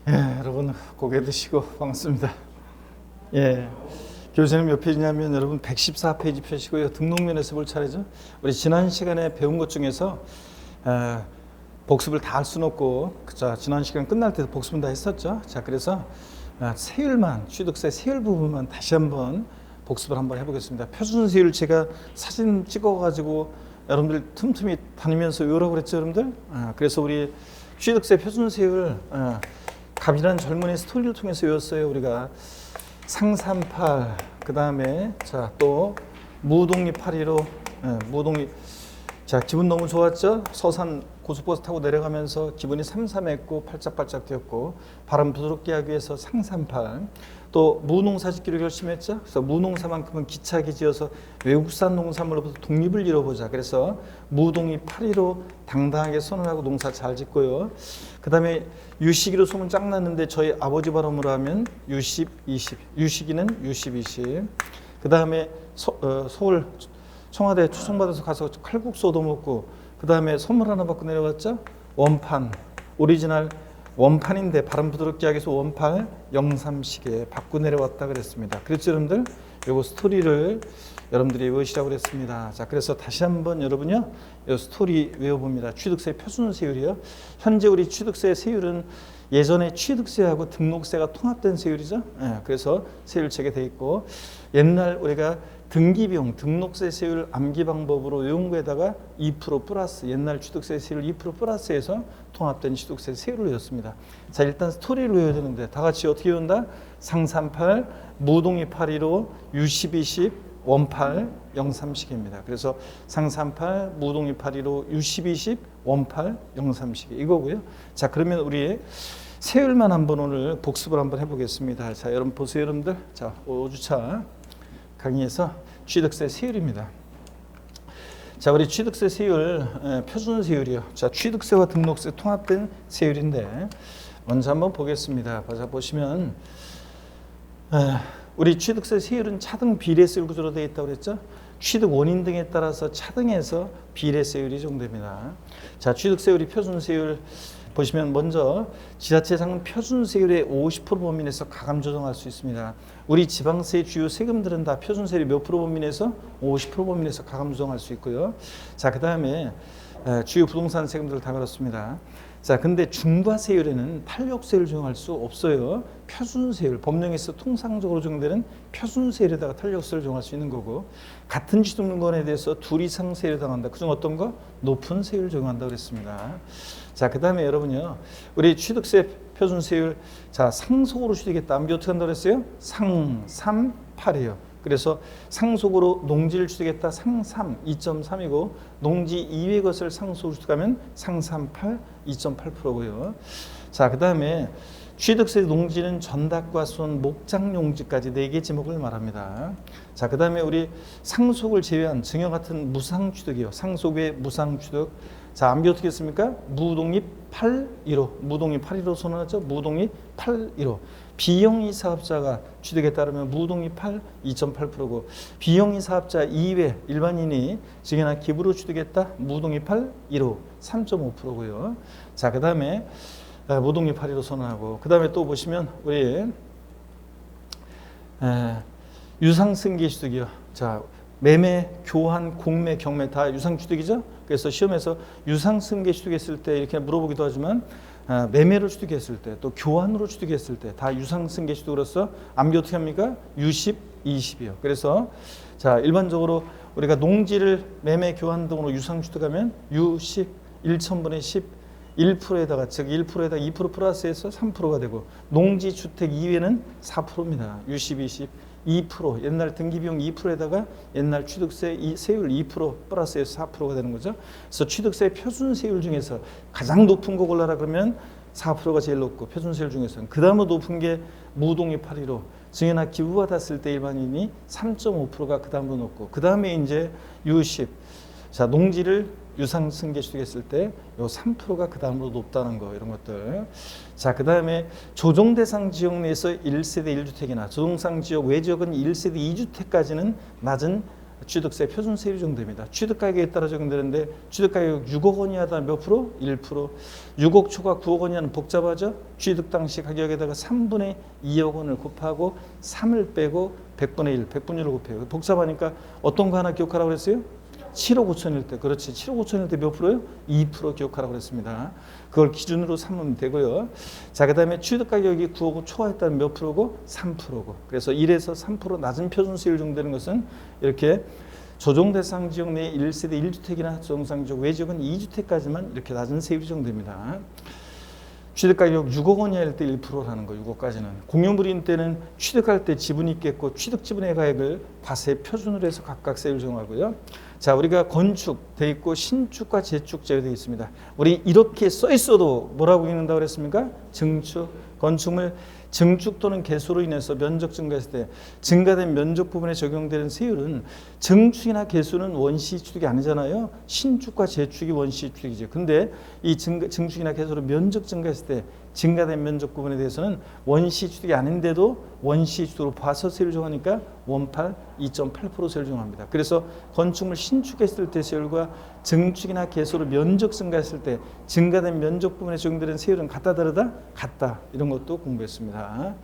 예, 여러분 고개 드시고 반갑습니다. 예, 교수님 몇 페이지냐면 여러분 114페이지 펴시고요. 등록면에서 볼 차례죠. 우리 지난 시간에 배운 것 중에서 복습을 다 할 수는 없고, 자 지난 시간 끝날 때 복습은 다 했었죠. 자 그래서 세율만, 취득세 세율 부분만 다시 한번 복습을 한번 해보겠습니다. 표준세율 제가 사진 찍어가지고 여러분들 틈틈이 다니면서 외우라고 그랬죠, 여러분들. 그래서 우리 취득세 표준세율 갑이라는 젊은이 스토리를 통해서 외웠어요. 우리가 상산팔, 그 다음에 자 또 무동리 8.15, 무동리. 자 기분 너무 좋았죠? 서산 고속버스 타고 내려가면서 기분이 삼삼했고 팔짝팔짝 뛰었고, 바람 부드럽게 하기 위해서 상산팔. 또 무농사 짓기로 결심했죠. 그래서 무농사만큼은 기차게 지어서 외국산 농산물로부터 독립을 이뤄보자. 그래서 무동리 8.15 당당하게 선언하고 농사 잘 짓고요. 그 다음에 유식이로 소문 쫙 났는데 저희 아버지 발음으로 하면 유십 20, 유식이는 유십 20. 그 다음에 서울 청와대 초청받아서 가서 칼국수 얻어먹고, 그 다음에 선물 하나 받고 내려갔죠. 원판, 오리지널 원판인데 바람 부드럽게 하기 위해서 원판 영삼시계 받고 내려왔다 그랬습니다. 그렇죠, 여러분들? 요거 스토리를 여러분들이 외우시라고 그랬습니다. 자, 그래서 다시 한번 여러분요, 이 스토리 외워봅니다. 취득세 표준세율이요. 현재 우리 취득세 세율은 예전에 취득세하고 등록세가 통합된 세율이죠. 그래서 세율책에 돼 있고, 옛날 우리가 등기비용, 등록세 세율 암기 방법으로 외운 거에다가 2% 플러스, 옛날 취득세 세율 2% 플러스해서 통합된 취득세 세율을 외웠습니다. 자, 일단 스토리를 외워야 되는데 다 같이 어떻게 외운다? 상산팔, 무동리 8.15, 유십 20, 원팔, 영삼시계입니다. 그래서 상산팔, 무동리 8.15, 유십 20, 원팔, 영삼시계 이거고요. 자, 그러면 우리 세율만 한번 오늘 복습을 한번 해보겠습니다. 자, 여러분 보세요, 여러분들. 자, 5주차 강의에서 취득세 세율입니다. 자, 우리 취득세 세율, 표준 세율이요. 자, 취득세와 등록세 통합된 세율인데 먼저 한번 보겠습니다. 자, 보시면 우리 취득세 세율은 차등 비례세율 구조로 되어 있다고 그랬죠. 취득 원인 등에 따라서 차등해서 비례세율이 적용됩니다. 자, 취득세율이 표준세율 보시면 먼저 지자체상은 표준세율의 50% 범위 내에서 가감 조정할 수 있습니다. 우리 지방세 주요 세금들은 다 표준세율이 몇 프로 범위 내에서 50% 범위 내에서 가감 조정할 수 있고요. 자, 그 다음에 주요 부동산 세금들 다 그렇습니다. 자, 근데 중과세율에는 탄력세율 적용할 수 없어요. 표준세율, 법령에서 통상적으로 적용되는 표준세율에다가 탄력세율 적용할 수 있는 거고, 같은 취득물건에 대해서 둘 이상 세율을 당한다. 그중 어떤 거? 높은 세율을 적용한다 그랬습니다. 자, 그 다음에 여러분요, 우리 취득세 표준세율, 자, 상속으로 취득했다. 암기 어떻게 한다고 그랬어요? 상삼팔이에요. 그래서 상속으로 농지를 취득했다. 상삼 2.3이고, 농지 이외의 것을 상속으로 취득하면 상삼팔 2.8%고요. 자, 그 다음에 취득세 농지는 전답과 손, 목장 용지까지 4개 지목을 말합니다. 자, 그 다음에 우리 상속을 제외한 증여 같은 무상취득이요. 상속 외 무상취득. 자, 암기 어떻게 했습니까? 무독립 8.15, 무독립 8.15 선언하죠. 무독립 8.15. 비영리 사업자가 취득에 따르면 무독립 8, 2.8%고, 비영리 사업자 이외 일반인이 증여나 기부로 취득했다. 무독립 8, 1호 3.5%고요. 자, 그 다음에 무독립 8.15 선언하고, 그 다음에 또 보시면 우리 유상승계 취득이요. 자, 매매, 교환, 공매, 경매 다 유상취득이죠. 그래서 시험에서 유상승계 취득했을 때 이렇게 물어보기도 하지만, 매매를 취득했을 때, 또 교환으로 취득했을 때 다 유상승계 취득으로서 암기 어떻게 합니까? 유십, 20이요. 그래서 자, 일반적으로 우리가 농지를 매매, 교환 등으로 유상취득하면 유십 1,000분의 10, 1%에다가, 즉 1%에다가 2% 플러스해서 3%가 되고, 농지 주택 이외는 4%입니다. 유십, 20, 2%, 옛날 등기비용 2%에다가 옛날 취득세 세율 2% 플러스해서 4%가 되는 거죠. 그래서 취득세 표준세율 중에서 가장 높은 거 골라라 그러면 4%가 제일 높고, 표준세율 중에서는 그 다음으로 높은 게 무독립 8.15, 증여나 기부받았을 때 일반인이 3.5%가 그 다음으로 높고, 그 다음에 이제 유십, 자, 농지를 유상승계 취득했을 때 요 3%가 그 다음으로 높다는 거, 이런 것들. 자, 그 다음에 조정대상 지역 내에서 1세대 1주택이나 조정상 지역 외 지역은 1세대 2주택까지는 낮은 취득세 표준세율 정도입니다. 취득가격에 따라 적용되는데 취득가격 6억 원이 하다 몇 프로? 1%. 6억 초과 9억 원이 하는 복잡하죠? 취득 당시 가격에다가 3분의 2억 원을 곱하고 3을 빼고 100분의 1, 100분의 1을 곱해요. 복잡하니까 어떤 거 하나 기억하라고 그랬어요? 7억 5천일 때, 그렇지. 7억 5천일 때 몇 프로요? 2% 기억하라고 그랬습니다. 그걸 기준으로 삼으면 되고요. 자, 그 다음에 취득가격이 9억 초과했다면 몇 프로고? 3%고. 그래서 1에서 3% 낮은 표준세율 정도되는 것은 이렇게 조정대상 지역 내 1세대 1주택이나 조정상 지역 외지역은 2주택까지만 이렇게 낮은 세율 정도입니다. 취득가격 6억 원이 할 때 1%라는 거, 6억까지는. 공유물인 때는 취득할 때 지분이 있겠고 취득 지분의 가액을 과세 표준으로 해서 각각 세율 정하고요. 자, 우리가 건축 돼 있고 신축과 재축 제외되어 있습니다. 우리 이렇게 써 있어도 뭐라고 읽는다고 그랬습니까? 증축, 건축물 증축 또는 개소로 인해서 면적 증가했을 때 증가된 면적 부분에 적용되는 세율은 증축이나 개소는 원시 취득이 아니잖아요. 신축과 재축이 원시 취득이죠. 근데 이 증축이나 개소로 면적 증가했을 때 증가된 면적 부분에 대해서는 원시 취득이 아닌데도 원시 취득으로 봐서 세율 정하니까 원팔 2.8% 세율 정합니다. 그래서 건축물 신축했을 때 세율과 증축이나 개소로 면적 증가했을 때 증가된 면적 부분에 적용되는 세율은 같다 다르다? 같다. 이런 것도 공부했습니다.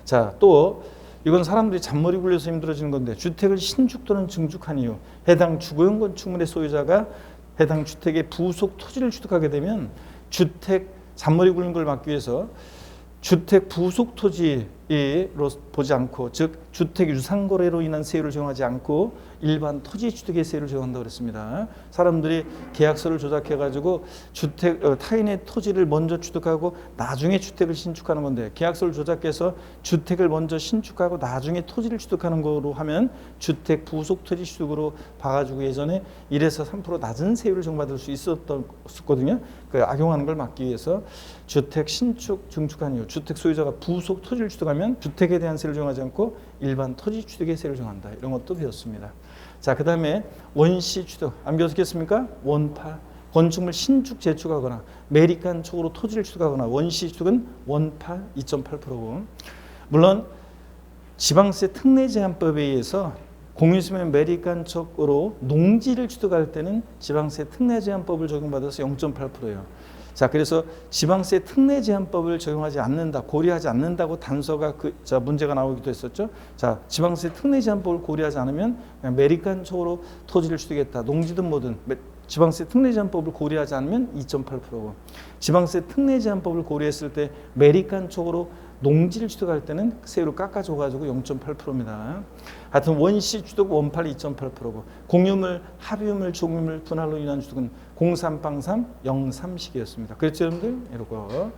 자, 또 이건 사람들이 잔머리 굴려서 힘들어지는 건데 주택을 신축 또는 증축한 이유 해당 주거용 건축물의 소유자가 해당 주택의 부속 토지를 취득하게 되면 주택 잔머리 굴린 걸 막기 위해서 주택 부속 토지로 보지 않고 즉 주택 유상 거래로 인한 세율을 적용하지 않고 일반 토지 취득의 세율을 적용한다고 그랬습니다. 사람들이 계약서를 조작해 가지고 주택 타인의 토지를 먼저 취득하고 나중에 주택을 신축하는 건데 계약서를 조작해서 주택을 먼저 신축하고 나중에 토지를 취득하는 거로 하면 주택 부속 토지 취득으로 봐가지고 예전에 1에서 3% 낮은 세율을 적용받을 수 있었거든요. 그 악용하는 걸 막기 위해서 주택 신축 증축한 이후 주택 소유자가 부속 토지를 취득하면 주택에 대한 세율을 정하지 않고 일반 토지 취득의 세율을 정한다. 이런 것도 배웠습니다. 자, 그 다음에 원시 취득 안 배웠겠습니까? 원팔 건축물 신축 재축하거나 매립간 촉으로 토지를 취득하거나 원시 취득은 원팔 2.8%고 물론 지방세 특례 제한법에 의해서 공유수면 매립간 촉으로 농지를 취득할 때는 지방세 특례 제한법을 적용받아서 0.8%예요. 자, 그래서 지방세 특례 제한법을 적용하지 않는다, 고려하지 않는다고 단서가 문제가 나오기도 했었죠. 자, 지방세 특례 제한법을 고려하지 않으면 그냥 매립간 촉으로 토지를 취득했다, 농지든 뭐든 지방세 특례 제한법을 고려하지 않으면 2.8%고 지방세 특례 제한법을 고려했을 때 매립간 촉으로 농지를 취득할 때는 세율을 깎아줘가지고 0.8%입니다. 하여튼 원시 취득 원팔 2.8%고 공유물, 합유물, 종유물 분할로 인한 취득은 03빵3 03식이었습니다. 그랬죠, 여러분들? 이러고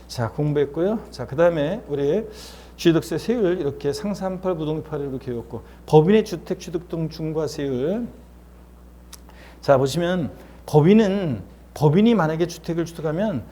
자 공부했고요. 자, 그 다음에 우리 취득세 세율 이렇게 상산팔 부동파를 이렇게 배웠고 법인의 주택 취득 등 중과세율. 자, 보시면 법인이 만약에 주택을 취득하면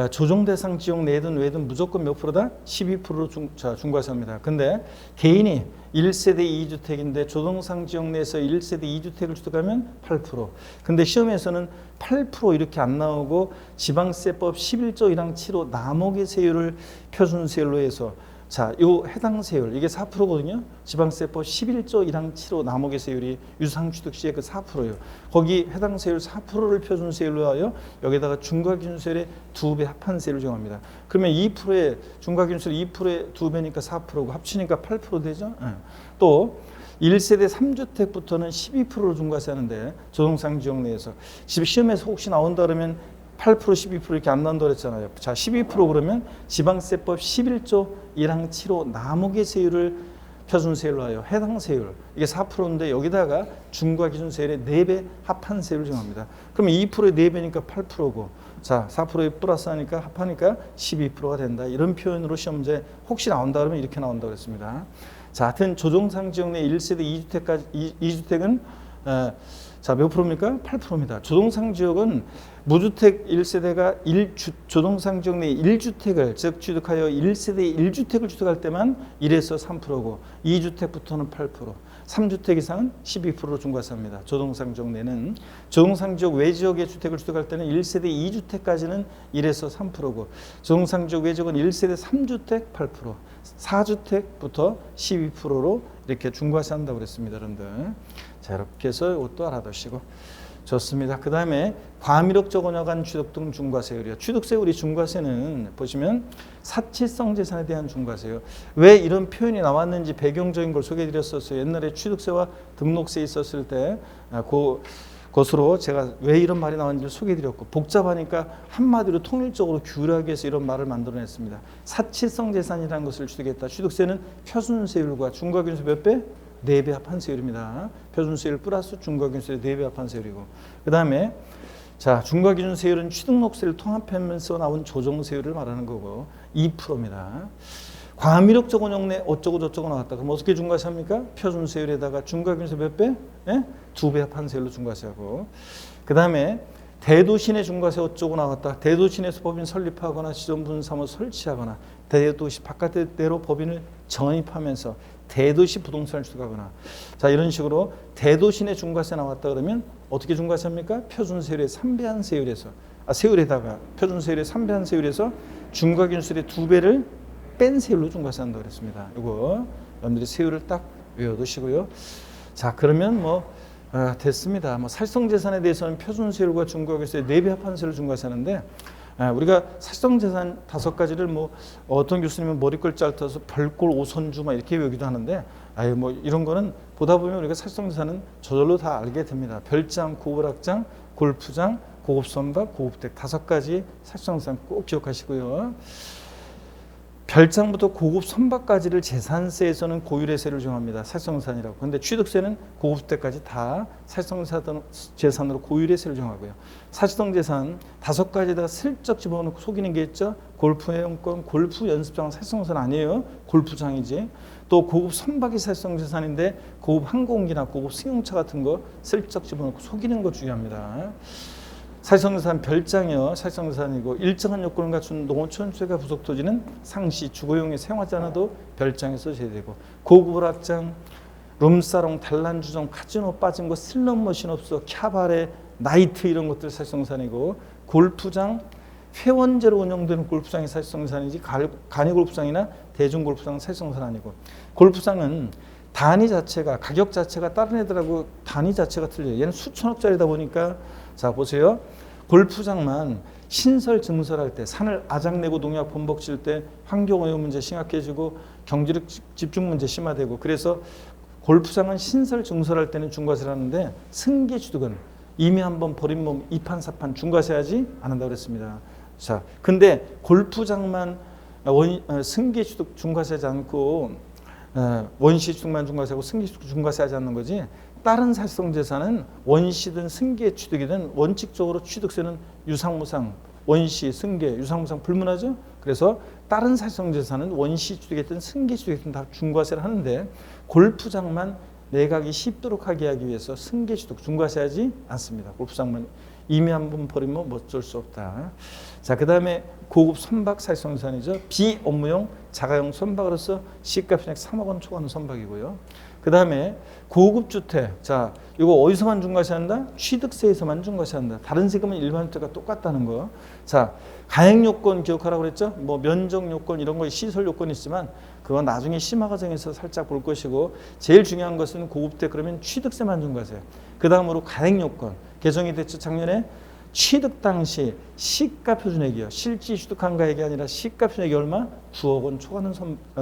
조정 대상 지역 내든 외든 무조건 몇 프로다? 12%로 중과세입니다. 근데 개인이 1세대 2주택인데 조정상 지역 내에서 1세대 2주택을 취득하면 8%. 근데 시험에서는 8% 이렇게 안 나오고 지방세법 11조 1항 7호 남목의 세율을 표준세율로 해서 자, 요 해당 세율 이게 4%거든요. 지방세법 11조 1항 7호 남목의 세율이 유상취득 시의 그 4%예요. 거기 해당 세율 4%를 표준세율로 하여 여기다가 중과기준세율의 2배 합한 세율을 정합니다. 그러면 2%에 중과기준세율 2%의 2배니까 4%고 합치니까 8% 되죠. 또 1세대 3주택부터는 12%로 중과세하는데 조정상 지역 내에서 시험에서 혹시 나온다 그러면 8% 12% 이렇게 안 나온다고 그랬잖아요. 자, 12% 그러면 지방세법 11조 1항 7호 남목의 세율을 표준세율로 하여 해당 세율 이게 4%인데 여기다가 중과기준세율의 4배 합한 세율을 정합니다. 그러면 2%의 4배니까 8%고 자 4%에 플러스하니까 합하니까 12%가 된다. 이런 표현으로 시험제 혹시 나온다 그러면 이렇게 나온다고 그랬습니다. 자, 하여튼 조정상 지역 내 1세대 2주택은 자, 몇 프로입니까? 8%입니다. 조정상 지역은 무주택 1세대가 조정상 지역 내 1주택을 즉 취득하여 1세대 1주택을 취득할 때만 1에서 3%고 2주택부터는 8%, 3주택 이상은 12%로 중과세합니다. 조정상 지역 내는 조정상 지역 외지역의 주택을 취득할 때는 1세대 2주택까지는 1에서 3%고 조정상 지역 외지역은 1세대 3주택 8%, 4주택부터 12%로 이렇게 중과세한다고 그랬습니다, 여러분들. 자, 자, 이렇게 해서 이것도 알아두시고 좋습니다. 그 다음에 과미력적 언어간 취득 등 중과세율이요. 취득세율이 중과세는 보시면 사치성 재산에 대한 중과세요. 왜 이런 표현이 나왔는지 배경적인 걸 소개해드렸었어요. 옛날에 취득세와 등록세 있었을 때 그것으로 제가 왜 이런 말이 나왔는지를 소개해드렸고, 복잡하니까 한마디로 통일적으로 규율하기 위해서 이런 말을 만들어냈습니다. 사치성 재산이라는 것을 취득했다. 취득세는 표준세율과 중과균세 몇 배? 4배 합한 세율입니다. 표준세율 플러스 중과균세 4배 합한 세율이고, 그 다음에 자, 중과기준세율은 취득록세를 통합하면서 나온 조정세율을 말하는 거고 2%입니다. 과미력적 원형내 어쩌고 저쩌고 나왔다. 그럼 어떻게 중과세합니까? 표준세율에다가 중과균세 몇 배? 2배 합한 세율로 중과세하고, 그 다음에 대도시 내 중과세 어쩌고 나왔다. 대도시 내에서 법인 설립하거나 지정분사무소 설치하거나 대도시 바깥의 내로 법인을 전입하면서 대도시 부동산을 취득하거나, 자, 이런 식으로 대도시 내 중과세 나왔다 그러면 어떻게 중과세합니까? 표준세율의 3배한 세율에서 세율에다가 표준세율의 3배한 세율에서 중과균세율의 2배를 뺀 세율로 중과세한다고 그랬습니다. 이거 여러분들이 세율을 딱 외워두시고요. 자, 그러면 됐습니다. 사실성재산에 대해서는 표준세율과 중과균세 4배 합한 세율을 중과세하는데, 우리가 사실성재산 5가지를 어떤 교수님은 머리글 짧아서 별골 5선주 이렇게 외우기도 하는데, 이런 거는 보다 보면 우리가 사실성재산은 저절로 다 알게 됩니다. 별장, 고불악장, 골프장, 고급선박, 고급댁 5가지 사실성재산 꼭 기억하시고요. 별장부터 고급 선박까지를 재산세에서는 고율의세를 정합니다. 사실성재산이라고. 그런데 취득세는 고급때까지 다 사실성재산으로 고율의세를 정하고요. 사실성재산 5가지에다가 슬쩍 집어넣고 속이는 게 있죠. 골프 회원권, 골프 연습장은 사실성재산 아니에요. 골프장이지. 또 고급 선박이 사실성재산인데 고급 항공기나 고급 승용차 같은 거 슬쩍 집어넣고 속이는 거 중요합니다. 사실성재산 별장이요. 사실성재산이고, 일정한 요건을 갖춘 농어촌수가 부속토지는 상시 주거용에 사용하지 않아도 별장에서 제외되고, 고급오락장, 룸사롱, 단란주점, 카지노 빠진 거, 슬롯머신 없어, 캬바레, 나이트 이런 것들 사실성재산이고, 골프장, 회원제로 운영되는 골프장이 사실성재산이지 간이골프장이나 대중골프장은 사실성재산 아니고, 골프장은 단위 자체가 가격 자체가 다른 애들하고 단위 자체가 틀려요. 얘는 수천억짜리다 보니까, 자 보세요. 골프장만 신설 증설할 때 산을 아작내고 농약 범벅 칠 때 환경오염 문제 심각해지고 경제력 집중 문제 심화되고, 그래서 골프장은 신설 증설할 때는 중과세를 하는데 승계 취득은 이미 한번 버린 몸 2판 4판 중과세하지 않는다고 그랬습니다. 자, 근데 골프장만 승계 취득 중과세하지 않고 원시 취득만 중과세하고 승계 취득 중과세하지 않는 거지, 다른 사실성재산은 원시든 승계 취득이든 원칙적으로 취득세는 유상무상, 원시, 승계, 유상무상 불문하죠. 그래서 다른 사실성재산은 원시 취득이든 승계 취득이든 다 중과세를 하는데, 골프장만 매각이 쉽도록 하게 하기 위해서 승계 취득 중과세하지 않습니다. 골프장만 이미 한번 버리면 어쩔 수 없다. 자, 그 다음에 고급 선박 사실성재산이죠. 비업무용 자가용 선박으로서 시가편액 3억 원 초과하는 선박이고요. 그 다음에 고급주택. 자, 이거 어디서만 중과세한다? 취득세에서만 중과세한다. 다른 세금은 일반주택과 똑같다는 거. 자, 가액요건 기억하라고 그랬죠? 면적요건 이런 거 시설 요건이 있지만 그건 나중에 심화 과정에서 살짝 볼 것이고, 제일 중요한 것은 고급주택 그러면 취득세만 중과세. 그 다음으로 가액요건 개정이 됐죠, 작년에. 취득 당시 시가 표준액이요. 실제 취득한 가액이 아니라 시가 표준액이 얼마? 9억 원 초과하는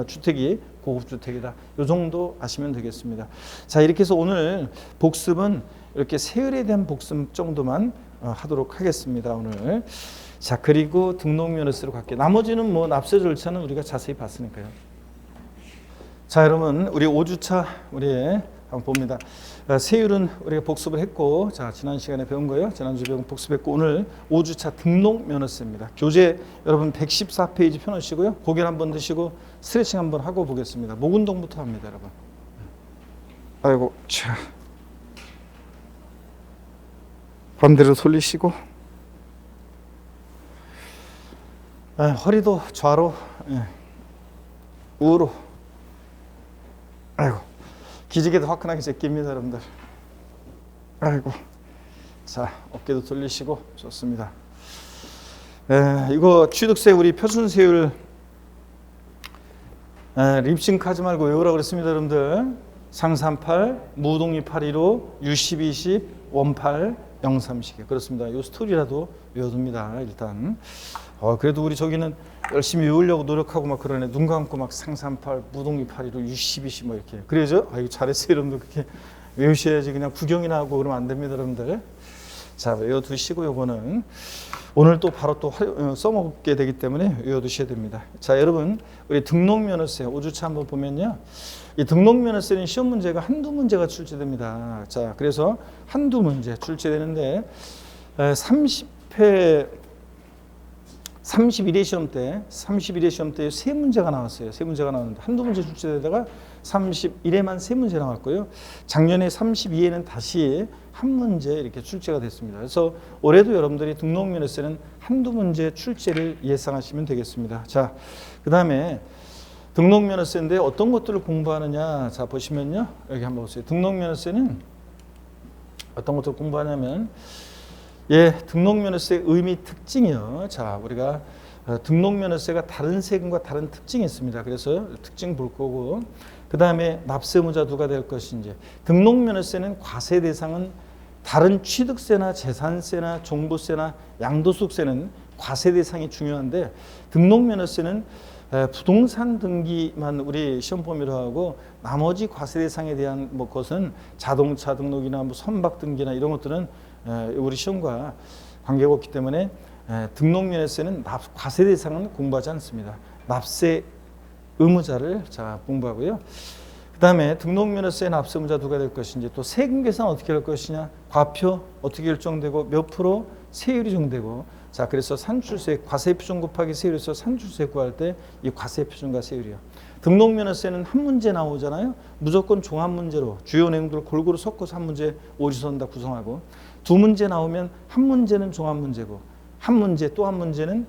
주택이 고급주택이다. 이 정도 아시면 되겠습니다. 자, 이렇게 해서 오늘 복습은 이렇게 세율에 대한 복습 정도만 하도록 하겠습니다, 오늘. 자, 그리고 등록면허세로 갈게요. 나머지는 납세 절차는 우리가 자세히 봤으니까요. 자, 여러분, 우리 5주차 한번 봅니다. 세율은 우리가 복습을 했고, 자, 지난 시간에 배운 거예요. 지난주 배운 복습했고, 오늘 5주차 등록면허세입니다. 교재 여러분 114페이지 펴놓으시고요. 고개를 한번 드시고 스트레칭 한번 하고 보겠습니다. 목 운동부터 합니다, 여러분. 아이고, 자, 반대로 돌리시고, 허리도 좌로, 우로. 아이고, 기지개도 화끈하게 제낍니다, 여러분들. 아이고, 자, 어깨도 돌리시고. 좋습니다. 이거 취득세 우리 표준세율 립싱크하지 말고 외우라고 그랬습니다, 여러분들. 상산팔, 무동이 815, 유십 20, 원팔, 영삼식이 그렇습니다. 이 스토리라도 외워둡니다. 일단 그래도 우리 저기는 열심히 외우려고 노력하고 막 그러네. 눈 감고 막 상산팔, 무동이 815, 유십 20 뭐 이렇게. 그래죠? 이거 잘했어요. 여러분들 그렇게 외우셔야지. 그냥 구경이나 하고 그러면 안 됩니다, 여러분들. 자, 외워두시고 요거는 오늘 또 바로 또 써먹게 되기 때문에 외워두셔야 됩니다. 자, 여러분 우리 등록면허세 5주차 한번 보면요. 이 등록면허세는 시험 문제가 한두 문제가 출제됩니다. 자, 그래서 한두 문제 출제되는데 31회 시험 때 세 문제가 나왔어요. 세 문제가 나왔는데 한두 문제 출제되다가 31회만 세 문제 나왔고요. 작년에 32회는 다시 한 문제 이렇게 출제가 됐습니다. 그래서 올해도 여러분들이 등록면허세는 한두 문제 출제를 예상하시면 되겠습니다. 자, 그 다음에 등록면허세인데 어떤 것들을 공부하느냐. 자, 보시면요. 여기 한번 보세요. 등록면허세는 어떤 것들을 공부하냐면 등록면허세의 의미 특징이요. 자, 우리가 등록면허세가 다른 세금과 다른 특징이 있습니다. 그래서 특징 볼 거고, 그 다음에 납세의무자 누가 될 것인지. 등록면허세는 과세 대상은 다른 취득세나 재산세나 종부세나 양도소득세는 과세 대상이 중요한데, 등록면허세는 부동산 등기만 우리 시험 범위로 하고 나머지 과세 대상에 대한 것은 자동차 등록이나 선박 등기나 이런 것들은 우리 시험과 관계가 없기 때문에 등록면허세는 과세 대상은 공부하지 않습니다. 납세 의무자를 공부하고요. 그 다음에 등록면허세 납세 의무자 누가 될 것인지, 또 세금 계산 어떻게 할 것이냐, 과표 어떻게 결정되고 몇 프로 세율이 정되고. 자, 그래서 산출세 과세표준 곱하기 세율에서 산출세 구할 때 이 과세표준과 세율이요. 등록면허세는 한 문제 나오잖아요. 무조건 종합 문제로 주요 내용들을 골고루 섞어서 한 문제 오지선 다 구성하고, 두 문제 나오면 한 문제는 종합 문제고 한 문제 또 한 문제는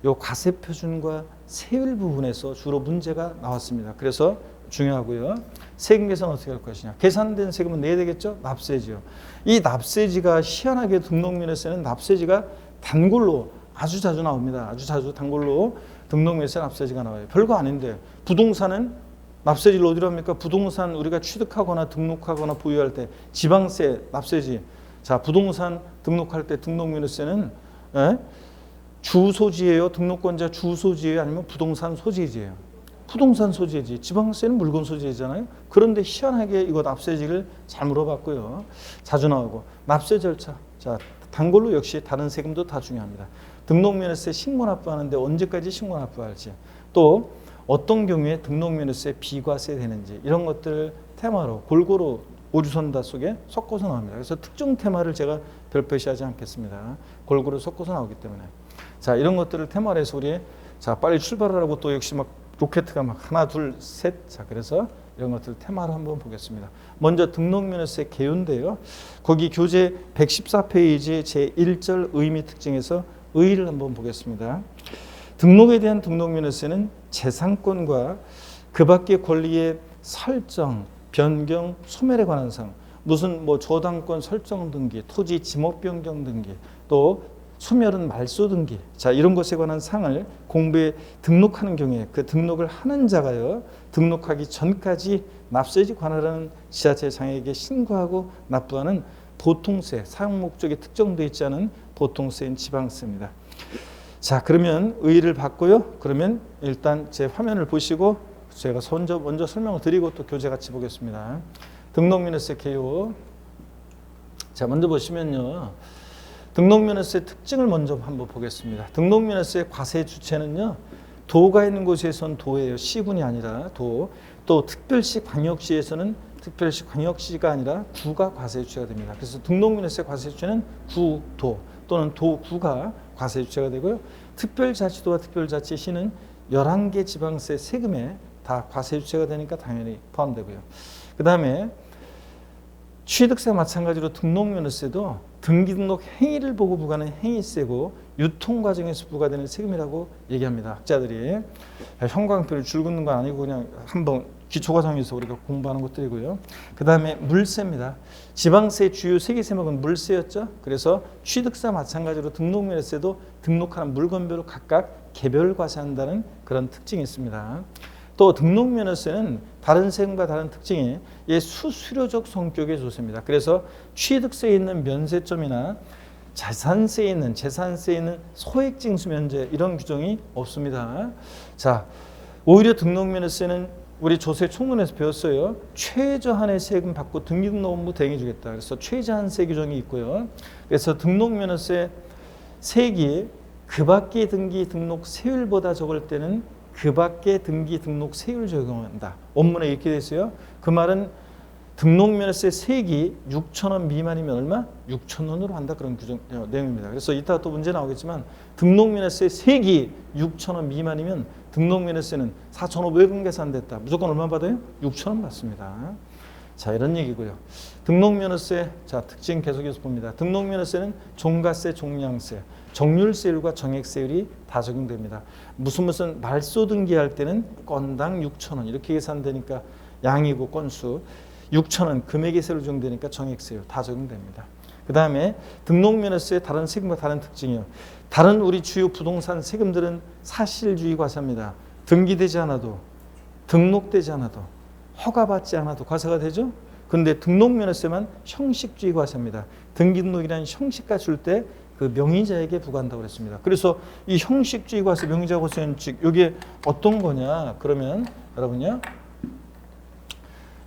요 과세표준과 세율 부분에서 주로 문제가 나왔습니다. 그래서 중요하고요. 세금 계산 어떻게 할 것이냐. 계산된 세금은 내야 되겠죠. 납세지요. 이 납세지가 희한하게 등록면허세는 납세지가 단골로 아주 자주 나옵니다. 아주 자주 단골로 등록면허세 납세지가 나와요. 별거 아닌데 부동산은 납세지를 어디로 합니까? 부동산 우리가 취득하거나 등록하거나 보유할 때 지방세 납세지. 자, 부동산 등록할 때 등록면허세는 주소지예요? 등록권자 주소지예요? 아니면 부동산 소지지예요? 부동산 소지지. 지방세는 물건 소지잖아요. 그런데 희한하게 이거 납세지를 잘 물어봤고요. 자주 나오고. 납세 절차. 자, 단골로 역시 다른 세금도 다 중요합니다. 등록면허세 신고 납부하는데 언제까지 신고 납부할지, 또 어떤 경우에 등록면허세 비과세 되는지, 이런 것들 테마로 골고루 오주선다 속에 섞어서 나옵니다. 그래서 특정 테마를 제가 별표시하지 않겠습니다. 골고루 섞어서 나오기 때문에. 자, 이런 것들을 테마로 해서 우리 빨리 출발하라고 또 역시 막 로켓가 막 하나 둘 셋. 자, 그래서 이런 것들 테마로 한번 보겠습니다. 먼저 등록면허세 개요인데요. 거기 교재 114페이지 제1절 의미 특징에서 의의를 한번 보겠습니다. 등록에 대한 등록면허세는 재산권과 그 밖의 권리의 설정, 변경, 소멸에 관한 사항, 무슨 저당권 설정 등기, 토지 지목 변경 등기, 또 소멸은 말소 등기. 자, 이런 것에 관한 사항을 공부에 등록하는 경우에 그 등록을 하는 자가요, 등록하기 전까지 납세지 관할하는 지자체장에게 신고하고 납부하는 보통세, 사용 목적이 특정되어 있지 않은 보통세인 지방세입니다. 자, 그러면 의의를 받고요. 그러면 일단 제 화면을 보시고 제가 먼저 설명을 드리고 또 교재 같이 보겠습니다. 등록면허세 개요. 자, 먼저 보시면요. 등록면허세 특징을 먼저 한번 보겠습니다. 등록면허세 과세 주체는요, 도가 있는 곳에선 도예요. 시군이 아니라 도. 또 특별시 광역시에서는 특별시 광역시가 아니라 구가 과세 주체가 됩니다. 그래서 등록면허세 과세 주체는 구, 도 또는 도, 구가 과세 주체가 되고요. 특별자치도와 특별자치시는 11개 지방세 세금에 다 과세 주체가 되니까 당연히 포함되고요. 그 다음에 취득세 마찬가지로 등록면허세도 등기등록 행위를 보고 부과하는 행위세고 유통 과정에서 부과되는 세금이라고 얘기합니다. 학자들이 형광표를 줄 긋는 건 아니고 그냥 한번 기초과정에서 우리가 공부하는 것들이고요. 그 다음에 물세입니다. 지방세 주요 3개 세목은 물세였죠. 그래서 취득세 마찬가지로 등록면허세도 등록하는 물건별로 각각 개별 과세한다는 그런 특징이 있습니다. 또 등록면허세는 다른 세금과 다른 특징이 수수료적 성격의 조세입니다. 그래서 취득세에 있는 면세점이나 재산세에 있는 소액징수 면제 이런 규정이 없습니다. 자, 오히려 등록면허세는 우리 조세 총론에서 배웠어요. 최저한의 세금 받고 등기등록업무 대행해 주겠다. 그래서 최저한세 규정이 있고요. 그래서 등록면허세 세액이 그 밖의 등기 등록 세율보다 적을 때는 그 밖의 등기 등록 세율 적용한다. 원문에 이렇게 돼 있어요. 그 말은 등록면허세 세액이 6,000원 미만이면 얼마? 6,000원으로 한다. 그런 규정 내용입니다. 그래서 이따가 또 문제 나오겠지만 등록면허세 세액이 6,000원 미만이면 등록면허세는 4,500원 계산됐다. 무조건 얼마 받아요? 6,000원 받습니다. 자, 이런 얘기고요. 등록면허세 자 특징 계속해서 봅니다. 등록면허세는 종가세, 종량세, 정률세율과 정액세율이 다 적용됩니다. 무슨 말소 등기할 때는 건당 6,000원 이렇게 계산되니까 양이고 건수 6,000원 금액의 세로 적용되니까 정액세율 다 적용됩니다. 그 다음에 등록면허세의 다른 세금과 다른 특징이요. 다른 우리 주요 부동산 세금들은 사실주의 과세입니다. 등기되지 않아도 등록되지 않아도 허가받지 않아도 과세가 되죠. 그런데 등록면허세만 형식주의 과세입니다. 등기등록이라는 형식가 줄 때 그 명의자에게 부과한다고 그랬습니다. 그래서 이 형식주의 과세, 명의자 과세원칙 이게 어떤 거냐? 그러면 여러분요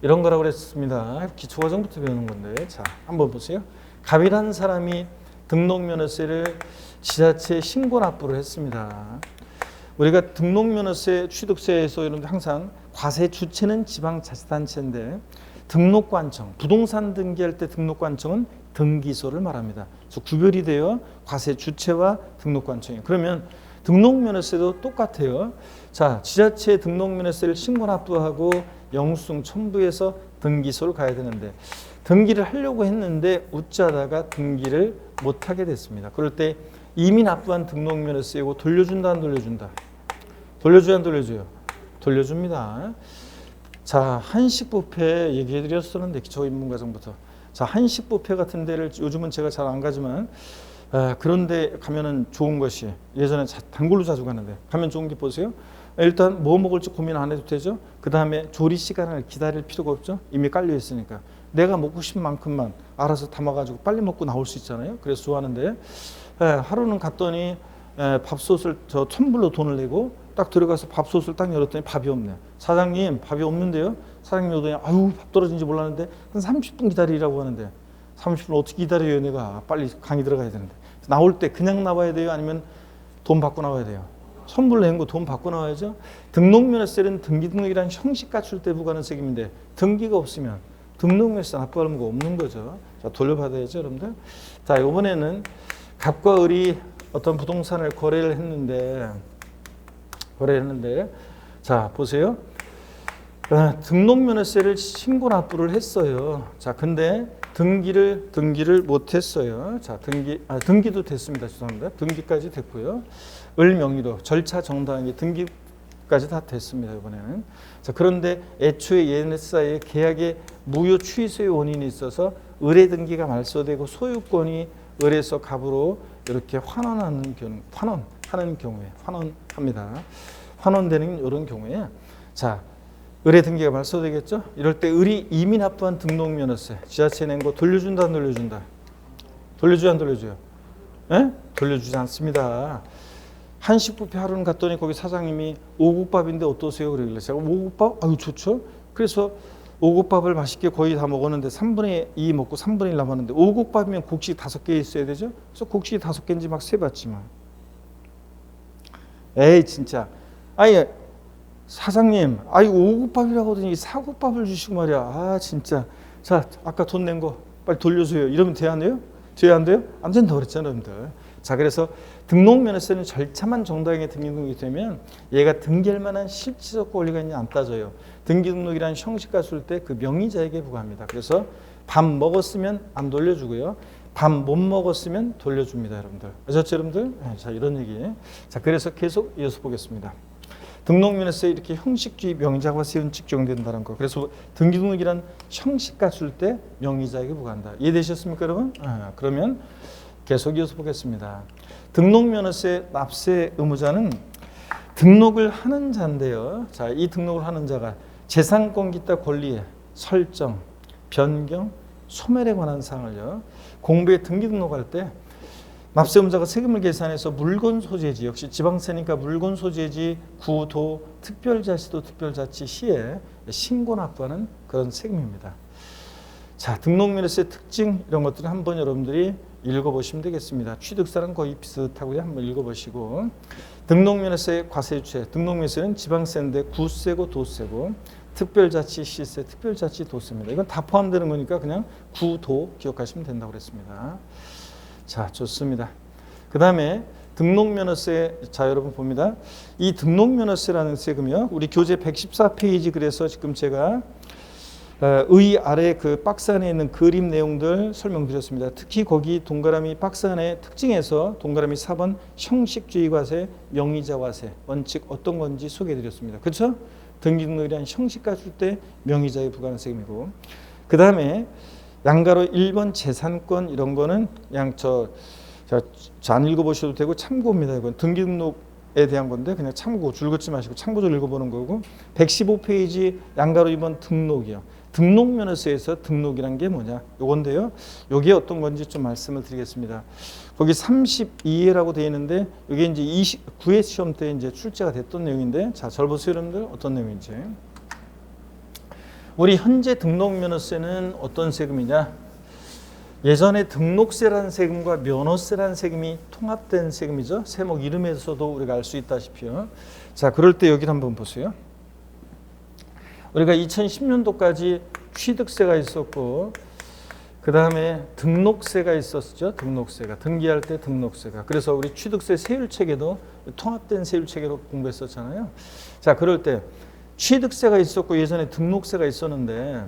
이런 거라고 그랬습니다. 기초과정부터 배우는 건데 자 한번 보세요. 갑이라는 사람이 등록면허세를 지자체에 신고 납부를 했습니다. 우리가 등록면허세 취득세에서 이런 항상 과세 주체는 지방자치단체인데 등록관청, 부동산 등기할 때 등록관청은 등기소를 말합니다. 그래서 구별이 돼요. 과세 주체와 등록관청이. 그러면 등록면허세도 똑같아요. 자, 지자체 등록면허세를 신고 납부하고 영수증 첨부해서 등기소를 가야 되는데 등기를 하려고 했는데 웃자다가 등기를 못하게 됐습니다. 그럴 때 이미 납부한 등록면허세고 돌려준다 안 돌려준다? 돌려줘야 안 돌려줘요? 돌려줍니다. 자, 한식뷔페 얘기해드렸었는데 기초인문과정부터 자, 한식뷔페 같은 데를 요즘은 제가 잘 안 가지만 그런데 가면은 좋은 것이 예전에 단골로 자주 가는데 가면 좋은 게 보세요. 일단 뭐 먹을지 고민 안 해도 되죠. 그 다음에 조리 시간을 기다릴 필요가 없죠. 이미 깔려 있으니까 내가 먹고 싶은 만큼만 알아서 담아가지고 빨리 먹고 나올 수 있잖아요. 그래서 좋아하는데 하루는 갔더니 밥솥을 저 텀블러 돈을 내고 딱 들어가서 밥솥을 딱 열었더니 밥이 없네. 사장님 밥이 없는데요. 사장님이 오더니 아유 밥 떨어진지 몰랐는데 한 30분 기다리라고 하는데 30분 어떻게 기다려요 내가 빨리 강의 들어가야 되는데 나올 때 그냥 나와야 돼요 아니면 돈 받고 나와야 돼요. 선불 낸 거 돈 받고 나와야죠. 등록면허세는 등기등록이라는 형식 갖출 때 부과하는 세금인데 등기가 없으면 등록면허세 납부할 거 없는 거죠. 자, 돌려받아야죠 여러분들. 자, 이번에는 갑과 을이 어떤 부동산을 거래를 했는데 자 보세요. 등록면허세를 신고 납부를 했어요. 자, 근데 등기를 못했어요. 자, 등기도 됐습니다. 죄송합니다. 등기까지 됐고요. 을 명의로 절차 정당하게 등기까지 다 됐습니다. 이번에는. 자, 그런데 애초에 얘네 사이에 계약의 무효 취소의 원인이 있어서 을의 등기가 말소되고 소유권이 을에서 갑으로 이렇게 환원하는 경우에 환원합니다. 환원되는 이런 경우에 자. 을의 등기가 말소되겠죠? 이럴 때 을이 이미 납부한 등록면허세 지자체에 낸 거 돌려준다 안 돌려준다? 돌려줘요 안 돌려줘요? 예? 돌려주지 않습니다. 한식뷔페 하루는 갔더니 거기 사장님이 오곡밥인데 어떠세요? 그러길래 제가 오곡밥? 아유 좋죠. 그래서 오곡밥을 맛있게 거의 다 먹었는데 3분의 2 먹고 3분의 1 남았는데 오곡밥이면 곡식 5개 있어야 되죠? 그래서 곡식이 5개인지 막 세봤지만 에이 진짜 아니 사장님, 이거 오곡밥이라고 하더니 사곡밥을 주시고 말이야. 아, 진짜. 자, 아까 돈 낸 거 빨리 돌려줘요. 이러면 돼야 안 돼요? 돼야 안 돼요? 안 된다고 그랬잖아요, 여러분들. 자, 그래서 등록면허세는 절차만 정당하게 등기등록이 되면 얘가 등기할 만한 실질적 권리가 있냐 안 따져요. 등기등록이라는 형식가 쓸 때 그 명의자에게 부과합니다. 그래서 밥 먹었으면 안 돌려주고요. 밥 못 먹었으면 돌려줍니다, 여러분들. 아셨죠, 여러분들? 자, 이런 얘기. 자, 그래서 계속 이어서 보겠습니다. 등록면허세 이렇게 형식주의 명의자가 세운칙 적용된다는 거. 그래서 등기등록이란 형식가 줄 때 명의자에게 부과한다. 이해되셨습니까, 여러분? 그러면 계속 이어서 보겠습니다. 등록면허세 납세 의무자는 등록을 하는 자인데요. 자, 이 등록을 하는 자가 재산권 기타 권리의 설정, 변경, 소멸에 관한 사항을요. 공부에 등기 등록할 때 납세음자가 세금을 계산해서 물건 소재지, 역시 지방세니까 물건 소재지, 구도, 특별자치도 특별자치 시에 신고 납부하는 그런 세금입니다. 자, 등록면허세 특징 이런 것들을 한번 여러분들이 읽어보시면 되겠습니다. 취득세랑 거의 비슷하고요. 한번 읽어보시고, 등록면허세 과세주체, 등록면허세는 지방세인데 구세고 도세고, 특별자치 시세, 특별자치 도세입니다. 이건 다 포함되는 거니까 그냥 구도 기억하시면 된다고 그랬습니다. 자, 좋습니다. 그 다음에 등록면허세, 자, 여러분 봅니다. 이 등록면허세라는 세금이요. 우리 교재 114페이지, 그래서 지금 제가 의 아래 그 박스 안에 있는 그림 내용들 설명드렸습니다. 특히 거기 동그라미 박스 안에 특징에서 동그라미 4번 형식주의 과세, 명의자 과세 원칙 어떤 건지 소개해드렸습니다. 그렇죠? 등기등록이란 형식가 줄 때 명의자에 부과하는 세금이고, 그 다음에 양가로 1번 재산권 이런 거는 그냥 안 읽어보셔도 되고 참고입니다. 이건 등기등록에 대한 건데 그냥 참고, 줄 긋지 마시고 참고를 읽어보는 거고, 115페이지 양가로 2번 등록이요. 등록면허세에서 등록이란 게 뭐냐 요건데요. 요게 어떤 건지 좀 말씀을 드리겠습니다. 거기 32회라고 되어 있는데 이게 이제 29회 시험 때 이제 출제가 됐던 내용인데, 자, 잘 보세요 여러분들, 어떤 내용인지. 우리 현재 등록면허세는 어떤 세금이냐? 예전에 등록세라는 세금과 면허세라는 세금이 통합된 세금이죠. 세목 이름에서도 우리가 알 수 있다시피요. 자, 그럴 때 여기를 한번 보세요. 우리가 2010년도까지 취득세가 있었고, 그 다음에 등록세가 있었죠. 등록세가, 등기할 때 등록세가. 그래서 우리 취득세 세율체계도 통합된 세율체계로 공부했었잖아요. 자, 그럴 때 취득세가 있었고 예전에 등록세가 있었는데,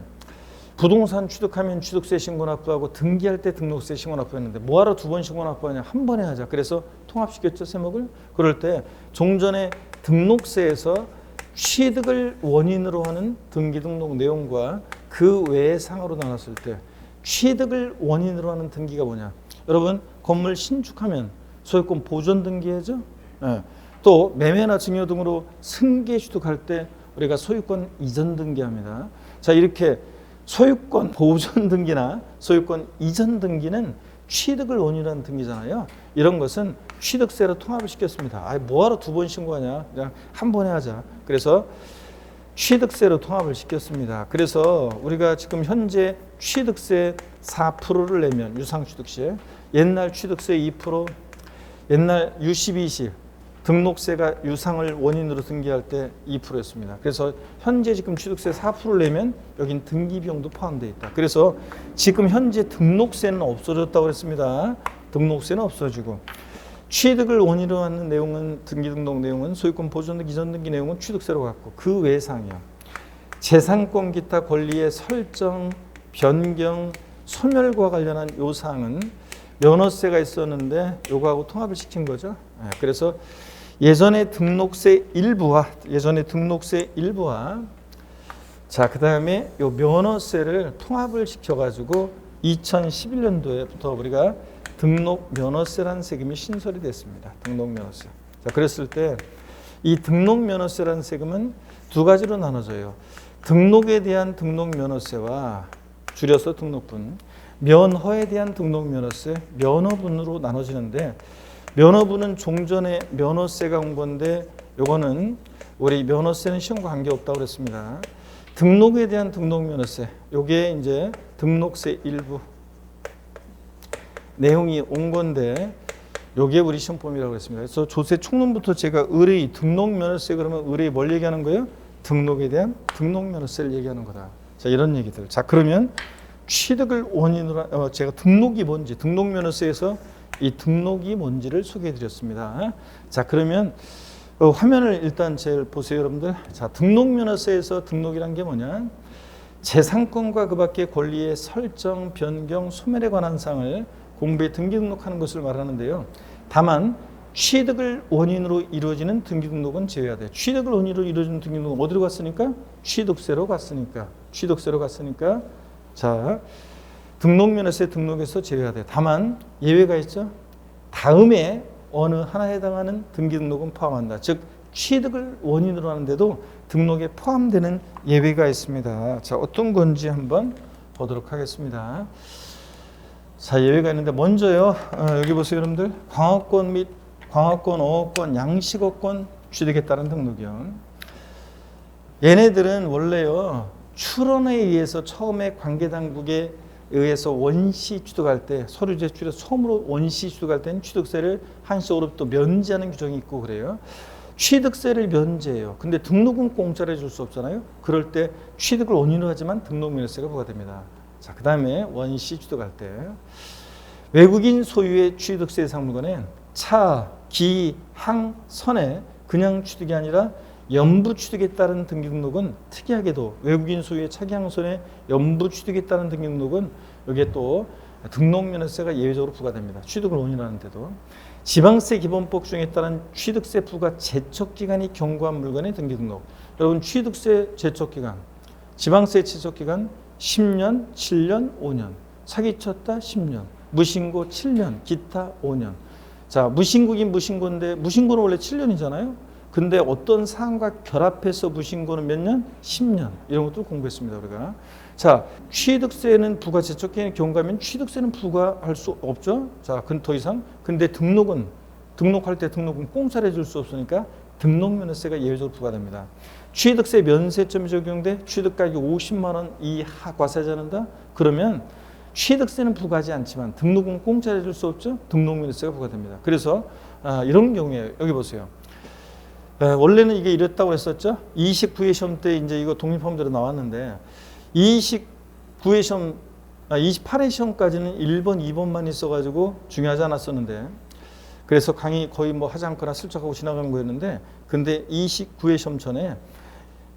부동산 취득하면 취득세 신고 납부하고 등기할 때 등록세 신고 납부했는데 뭐하러 두 번 신고 납부하냐, 한 번에 하자. 그래서 통합시켰죠, 세목을. 그럴 때 종전에 등록세에서 취득을 원인으로 하는 등기등록 내용과 그 외의 상으로 나눴을 때 취득을 원인으로 하는 등기가 뭐냐? 여러분, 건물 신축하면 소유권 보존 등기하죠. 네. 또 매매나 증여 등으로 승계 취득할 때 우리가 소유권 이전 등기합니다. 자, 이렇게 소유권 보존 등기나 소유권 이전 등기는 취득을 원인으로 하는 등기잖아요. 이런 것은 취득세로 통합을 시켰습니다. 아, 뭐하러 두 번 신고하냐? 그냥 한 번에 하자. 그래서 취득세로 통합을 시켰습니다. 그래서 우리가 지금 현재 취득세 4%를 내면 유상취득세, 옛날 취득세 2%, 옛날 U12시 등록세가 유상을 원인으로 등기할 때 2%였습니다. 그래서 현재 지금 취득세 4%를 내면 여긴 등기비용도 포함되어 있다. 그래서 지금 현재 등록세는 없어졌다고 했습니다. 등록세는 없어지고, 취득을 원인으로 하는 내용은, 등기등록 내용은, 소유권 보존 등기, 이전 등기 내용은 취득세로 갖고, 그 외 사항이요. 재산권 기타 권리의 설정, 변경, 소멸과 관련한 요 사항은 면허세가 있었는데 요거하고 통합을 시킨 거죠. 그래서 예전에 등록세 일부와 자, 그다음에 요 면허세를 통합을 시켜 가지고 2011년도에부터 우리가 등록 면허세라는 세금이 신설이 됐습니다. 등록 면허세. 자, 그랬을 때 이 등록 면허세라는 세금은 두 가지로 나눠져요. 등록에 대한 등록 면허세와 줄여서 등록분, 면허에 대한 등록 면허세, 면허분으로 나눠지는데, 면허분은 종전에 면허세가 온 건데 요거는 우리 면허세는 시험과 관계없다고 그랬습니다. 등록에 대한 등록 면허세, 요게 이제 등록세 일부 내용이 온 건데 요게 우리 시험범위라고 했습니다. 그래서 조세 총론부터 제가 의뢰 등록 면허세 그러면 의뢰 뭘 얘기하는 거예요? 등록에 대한 등록 면허세를 얘기하는 거다. 자, 이런 얘기들. 자, 그러면 취득을 원인으로 제가 등록이 뭔지, 등록 면허세에서 이 등록이 뭔지를 소개해 드렸습니다. 자, 그러면 화면을 일단 제일 보세요, 여러분들. 자, 등록 면허세에서 등록이란 게 뭐냐? 재산권과 그 밖의 권리의 설정, 변경, 소멸에 관한 사항을 공부에 등기 등록하는 것을 말하는데요. 다만 취득을 원인으로 이루어지는 등기 등록은 제외해야 돼요. 취득을 원인으로 이루어지는 등기 등록은 어디로 갔으니까? 취득세로 갔으니까. 자, 등록면허세 등록에서 제외해야 돼요. 다만 예외가 있죠. 다음에 어느 하나에 해당하는 등기 등록은 포함한다. 즉 취득을 원인으로 하는데도 등록에 포함되는 예외가 있습니다. 자, 어떤 건지 한번 보도록 하겠습니다. 자, 예외가 있는데 먼저요. 여기 보세요, 여러분들. 광어권 및 광어권, 어업권, 양식어권 취득에 따른 등록이요. 얘네들은 원래요. 출원에 의해서 처음에 관계당국에 의해서 원시 취득할 때 서류 제출해서 처음으로 원시 취득할 때는 취득세를 한시 5 급부터 면제하는 규정이 있고 그래요. 취득세를 면제해요. 근데 등록은 공짜로 해줄 수 없잖아요. 그럴 때 취득을 원인으로 하지만 등록면허세가 부과됩니다. 자, 그 다음에 원시 취득할 때 외국인 소유의 취득세 상물권은 차, 기, 항, 선의 그냥 취득이 아니라 연부 취득에 따른 등록은 특이하게도 외국인 소유의 차기, 항, 선의 연부 취득에 따른 등록은 여기에 또 등록면허세가 예외적으로 부과됩니다. 취득을 원인으로 하는데도 지방세 기본법 중에 따른 취득세 부과 제척기간이 경고한 물건의 등록. 여러분 취득세 제척기간, 지방세 제척기간 10년, 7년, 5년, 사기쳤다 10년, 무신고 7년, 기타 5년. 자, 무신고긴 무신고인데 무신고는 원래 7년이잖아요. 근데 어떤 사항과 결합해서 무신고는 몇 년? 10년. 이런 것도 공부했습니다, 우리가. 자, 취득세는 부과 제척기간이 경과하면 취득세는 부과할 수 없죠. 자, 더 이상. 근데 등록할 때 등록은 공짜로 해줄 수 없으니까 등록면허세가 예외적으로 부과됩니다. 취득세 면세점이 적용돼 취득가격이 50만 원 이하 과세자는다? 그러면 취득세는 부과하지 않지만 등록은 공짜로 해줄 수 없죠. 등록면허세가 부과됩니다. 그래서 이런 경우에 여기 보세요. 원래는 이게 이랬다고 했었죠. 29회 시험 때 이제 이거 독립범죄로 나왔는데 29회 시험, 28회 시험까지는 1번, 2번만 있어가지고 중요하지 않았었는데 그래서 강의 거의 뭐 하지 않거나 슬쩍하고 지나가는 거였는데 근데 29회 시험 전에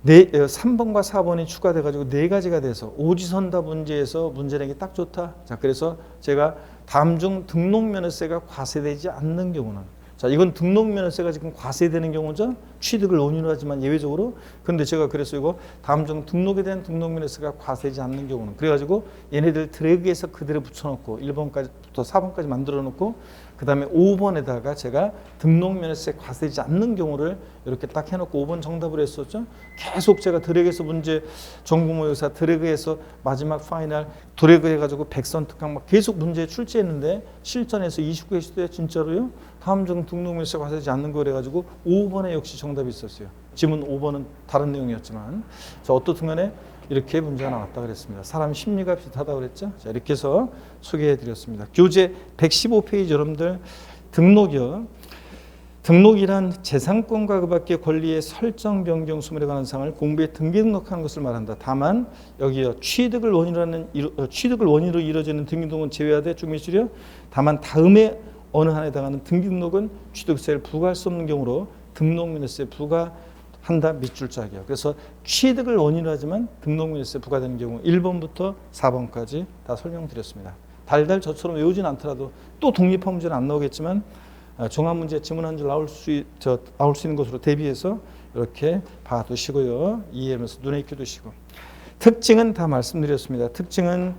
3번과 4번이 추가돼가지고 4가지가 돼서 오지선답 문제에서 문제 내기 딱 좋다. 자, 그래서 제가 다음 중 등록면허세가 과세되지 않는 경우는 자, 이건 등록면허세가 지금 과세되는 경우죠. 취득을 원인으로 하지만 예외적으로. 근데 제가 그래서 이거 다음 중 등록에 대한 등록면허세가 과세되지 않는 경우는 그래가지고 얘네들 드래그해서 그대로 붙여놓고 1번까지부터 4번까지 만들어 놓고 그 다음에 5번에다가 제가 등록면허세 과세되지 않는 경우를 이렇게 딱 해놓고 5번 정답을 했었죠. 계속 제가 드래그해서 문제 전국모의고사 드래그해서 마지막 파이널 드래그해가지고 100선 특강 막 계속 문제 출제했는데 실전에서 29회 시대 진짜로요. 다음 중 등록면허세 과세되지 않는 거 그래가지고 5번에 역시 정답이 있었어요. 지문 5번은 다른 내용이었지만 자, 어떻든 간에 이렇게 문제가 나왔다 그랬습니다. 사람 심리가 비슷하다고 그랬죠. 자, 이렇게 해서 소개해 드렸습니다. 교재 115페이지 여러분들 등록이요. 등록이란 재산권과 그 밖의 권리의 설정, 변경, 수물에 관한 사항을 공부에 등기 등록하는 것을 말한다. 다만 여기요. 취득을 원인으로 이루어지는 등기 등록은 제외하되 중미실이요. 다만 다음에 어느 한에 해당하는 등기 등록은 취득세를 부과할 수 없는 경우로 등록면허세 부과한다 밑줄 짝이요. 그래서 취득을 원인으로 하지만 등록면허세 부과되는 경우 1번부터 4번까지 다 설명드렸습니다. 달달 저처럼 외우진 않더라도 또 독립한 문제는 안 나오겠지만 종합문제 지문 한 줄 나올 수 있는 것으로 대비해서 이렇게 봐두시고요. 이해하면서 눈에 익혀두시고. 특징은 다 말씀드렸습니다. 특징은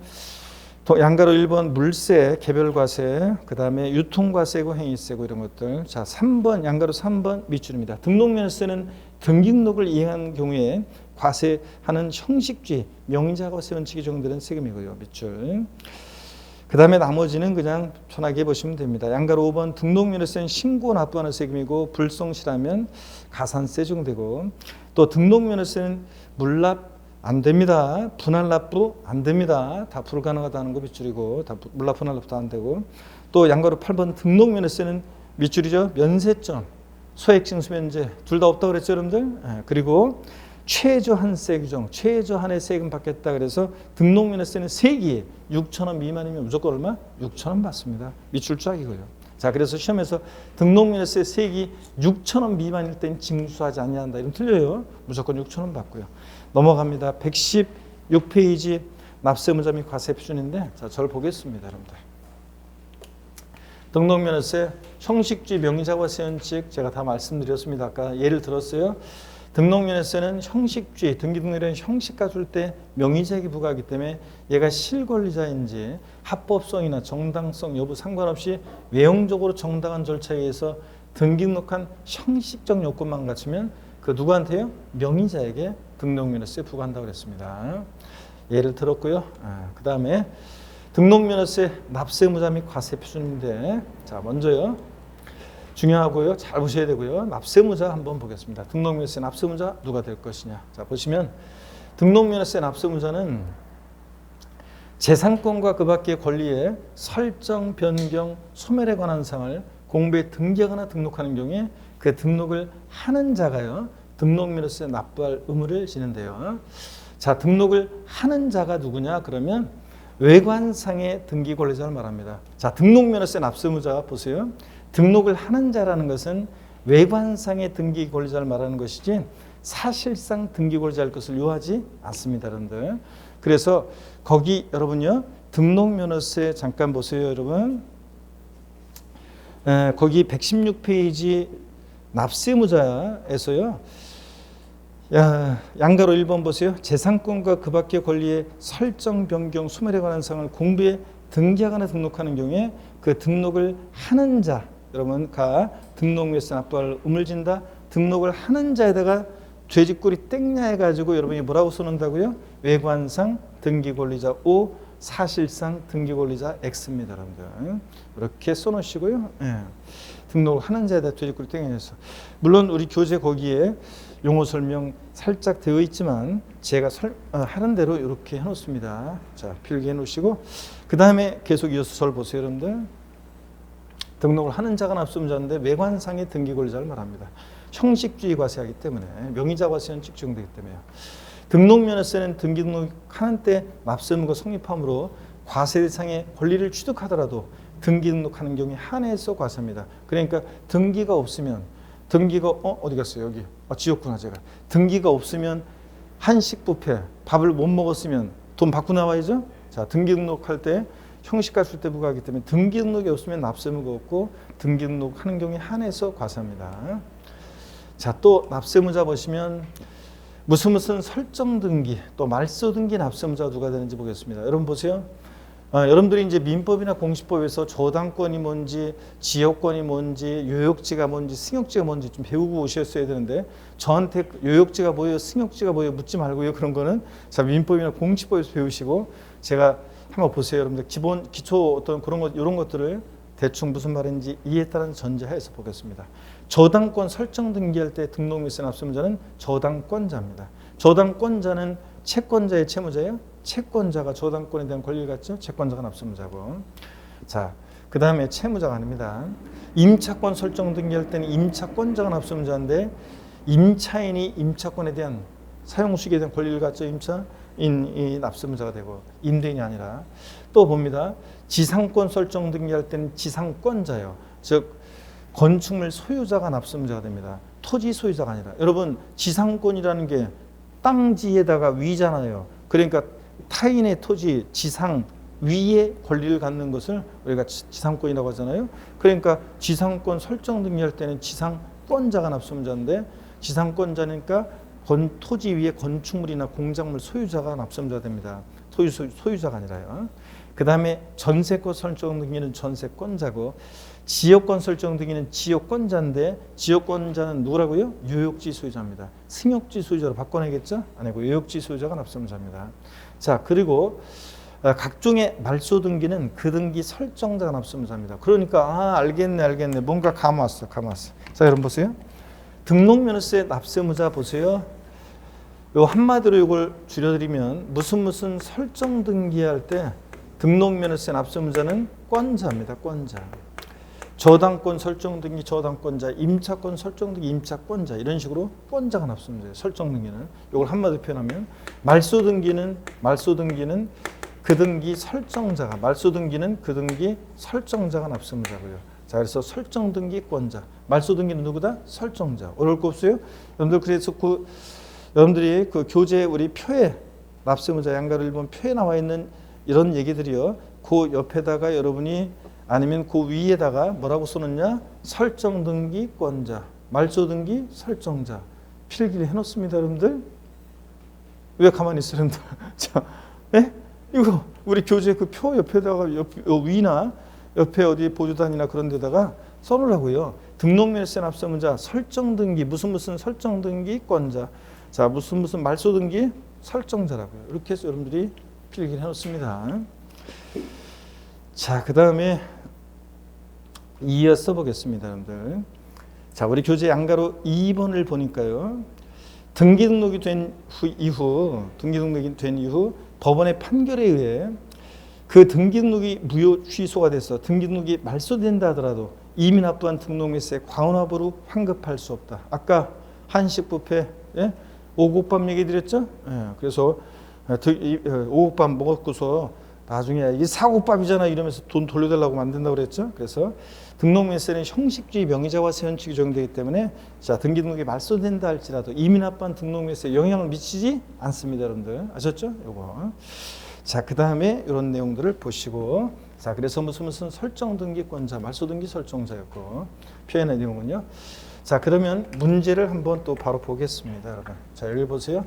양가로 1번 물세, 개별과세, 그 다음에 유통과세고 행위세고 이런 것들. 자, 3번 양가로 3번 밑줄입니다. 등록면허세는 등기등록을 이행한 경우에 과세하는 형식주의, 명의자과세 원칙이 적용되는 세금이고요. 밑줄. 그 다음에 나머지는 그냥 편하게 보시면 됩니다. 양가로 5번 등록면허세는 신고 납부하는 세금이고 불성실하면 가산세 적용되고 또 등록면허세는 물납 안 됩니다. 분할 납부 안 됩니다. 다 불가능하다는 거 밑줄이고 다 물납 분할 납부도 안 되고 또 양가로 8번 등록면허세는 밑줄이죠. 면세점, 소액징수 면제 둘 다 없다고 그랬죠, 여러분들. 그리고 최저한세 규정, 최저한의 세금 받겠다 그래서 등록면허세는 세기에 6,000원 미만이면 무조건 얼마? 6,000원 받습니다. 밑줄 쫙이고요. 자, 그래서 시험에서 등록면허세 세기 6,000원 미만일 땐 징수하지 않는다. 이러면 틀려요. 무조건 6,000원 받고요. 넘어갑니다. 116페이지 납세문자 및 과세 표준인데 자, 저를 보겠습니다, 여러분들. 등록면허세 형식주의 명의자과세 원칙 제가 다 말씀드렸습니다. 아까 예를 들었어요. 등록면허세는 형식주의, 등기등록이라는 형식가 줄 때 명의자에게 부과하기 때문에 얘가 실권리자인지 합법성이나 정당성 여부 상관없이 외형적으로 정당한 절차에 의해서 등기등록한 형식적 요건만 갖추면 그 누구한테요? 명의자에게 등록면허세 부과한다고 그랬습니다. 예를 들었고요. 그 다음에 등록면허세 납세의무자 및 과세표준인데, 자 먼저요, 중요하고요, 잘 보셔야 되고요. 납세의무자 한번 보겠습니다. 등록면허세 납세의무자 누가 될 것이냐. 자 보시면 등록면허세 납세의무자는 재산권과 그 밖의 권리의 설정, 변경, 소멸에 관한 사항을 공부에 등기하거나 등록하는 경우에 그 등록을 하는 자가요, 등록면허세 납부할 의무를 지는데요. 자, 등록을 하는 자가 누구냐? 그러면 외관상의 등기 권리자를 말합니다. 자, 등록면허세 납세의무자 보세요. 등록을 하는 자라는 것은 외관상의 등기 권리자를 말하는 것이지 사실상 등기 권리자일 것을 요하지 않습니다, 여러분들. 그래서 거기 여러분요, 등록면허세 잠깐 보세요, 여러분. 거기 116페이지 납세의무자에서요, 양가로 1번 보세요. 재산권과 그 밖의 권리의 설정, 변경, 소멸에 관한 사항을 공부에 등기하거나 등록하는 경우에 그 등록을 하는 자, 여러분가 등록면허세 납부할 의무를 진다. 등록을 하는 자에다가 죄짓꼬리 땡냐 해가지고 여러분이 뭐라고 써놓는다고요? 외관상 등기권리자 O, 사실상 등기권리자 X입니다, 여러분들. 이렇게 써놓으시고요. 등록을 하는 자에다 죄짓꼬리 땡냐 해서, 물론 우리 교재 거기에 용어 설명 살짝 되어 있지만 제가 하는 대로 이렇게 해놓습니다. 자, 필기해 놓으시고 그 다음에 계속 이어서 절 보세요, 여러분들. 등록을 하는 자가 납세의무자인데 외관상의 등기권리자를 말합니다. 형식주의 과세하기 때문에, 명의자 과세는 직중되기 때문에요. 등록면허세는 등기등록하는 때 납세의무가 성립하므로 과세 대상의 권리를 취득하더라도 등기등록하는 경우에 한해서 과세합니다. 그러니까 등기가 없으면, 등기가 어디 갔어요? 여기 지웠구나 제가. 등기가 없으면 한식뷔페 밥을 못 먹었으면 돈 받고 나와야죠. 자, 등기등록할 때 형식과세 때 부과하기 때문에 등기등록이 없으면 납세의무가 없고 등기등록하는 경우에 한해서 과세합니다. 자, 또 납세의무자 보시면 무슨 설정 등기, 또 말소 등기 납세의무자가 누가 되는지 보겠습니다. 여러분 보세요. 여러분들이 이제 민법이나 공시법에서 저당권이 뭔지, 지역권이 뭔지, 요역지가 뭔지, 승역지가 뭔지 좀 배우고 오셨어야 되는데, 저한테 요역지가 뭐예요, 승역지가 뭐예요 묻지 말고요. 그런 거는 자, 민법이나 공시법에서 배우시고, 제가 한번 보세요, 여러분들. 기초 어떤 그런 것, 이런 것들을 대충 무슨 말인지 이해했다는 전제하에서 보겠습니다. 저당권 설정 등기할 때 등록면허세 납세의무자는 저당권자입니다. 저당권자는 채권자의 채무자예요. 채권자가 저당권에 대한 권리를 갖죠. 채권자가 납세의무자고. 자, 그 다음에 채무자가 아닙니다. 임차권 설정 등기할 때는 임차권자가 납세의무자인데 임차인이 임차권에 대한 사용수익에 대한 권리를 갖죠. 임차인이 납세의무자가 되고, 임대인이 아니라. 또 봅니다. 지상권 설정 등기할 때는 지상권자예요. 즉 건축물 소유자가 납세의무자가 됩니다. 토지 소유자가 아니라. 여러분, 지상권이라는 게 땅지에다가 위잖아요. 그러니까 타인의 토지 지상 위에 권리를 갖는 것을 우리가 지상권이라고 하잖아요. 그러니까 지상권 설정 등기할 때는 지상권자가 납세의무자인데, 지상권자니까 토지 위에 건축물이나 공작물 소유자가 납세의무자가 됩니다. 토지 소유자가 아니라요. 그 다음에 전세권 설정 등기는 전세권자고, 지역권 설정 등기는 지역권자인데, 지역권자는 누구라고요? 요역지 소유자입니다. 승역지 소유자로 바꿔내겠죠? 아니고 요역지 소유자가 납세의무자입니다. 자, 그리고 각종의 말소 등기는 그 등기 설정자가 납세의무자입니다. 그러니까 알겠네. 뭔가 감 왔어. 자, 여러분 보세요. 등록면허세 납세의무자 보세요. 요 한마디로 이걸 줄여드리면 무슨 설정 등기할 때 등록면허세 납세의무자는 권자입니다. 권자. 저당권 설정 등기 저당권자, 임차권 설정 등기 임차권자, 이런 식으로 권자가 납세의무자예요. 설정 등기는 이걸 한마디로 표현하면 말소 등기는 그 등기 설정자가, 말소 등기는 그 등기 설정자가 납세의무자고요. 자, 그래서 설정 등기 권자, 말소 등기는 누구다? 설정자. 어려울 거 없어요? 여러분들, 그래서 여러분들이 그 교재 우리 표에 납세의무자 양가로 1번 표에 나와 있는 이런 얘기들이요, 그 옆에다가 여러분이 아니면 그 위에다가 뭐라고 써놓냐? 설정 등기 권자, 말소 등기 설정자, 필기를 해놓습니다, 여러분들. 왜 가만히 있어요, 여러분들? 자, 네? 이거 우리 교재 그 표 옆에다가 위나 옆에 어디 보조단이나 그런 데다가 써놓으라고요. 등록면허세 납세문자 설정등기 무슨 설정등기권자. 자, 무슨 말소등기 설정자라고요. 이렇게 해서 여러분들이 필기를 해놓습니다. 자, 그 다음에 이어서 보겠습니다, 여러분들. 자, 우리 교재 양가로 2번을 보니까요. 등기등록이 된 이후 법원의 판결에 의해 그 등기등록이 무효 취소가 돼서 등기등록이 말소된다 하더라도 이미 납부한 등록매세 과온합으로 환급할 수 없다. 아까 한식뷔페 오곡밥 얘기 드렸죠? 그래서 오곡밥 먹었고서 나중에 이게 사고밥이잖아 이러면서 돈 돌려달라고 만든다고 그랬죠? 그래서 등록매세는 형식주의 명의자와 세원칙이 적용되기 때문에 자, 등기등록이 말소된다 할지라도 이미 납부한 등록매세에 영향을 미치지 않습니다, 여러분들. 아셨죠? 요거. 자, 그 다음에 이런 내용들을 보시고, 자, 그래서 무슨 설정등기권자, 말소등기 설정자였고, 표현의 내용은요. 자, 그러면 문제를 한번 또 바로 보겠습니다, 여러분. 자, 여기 보세요.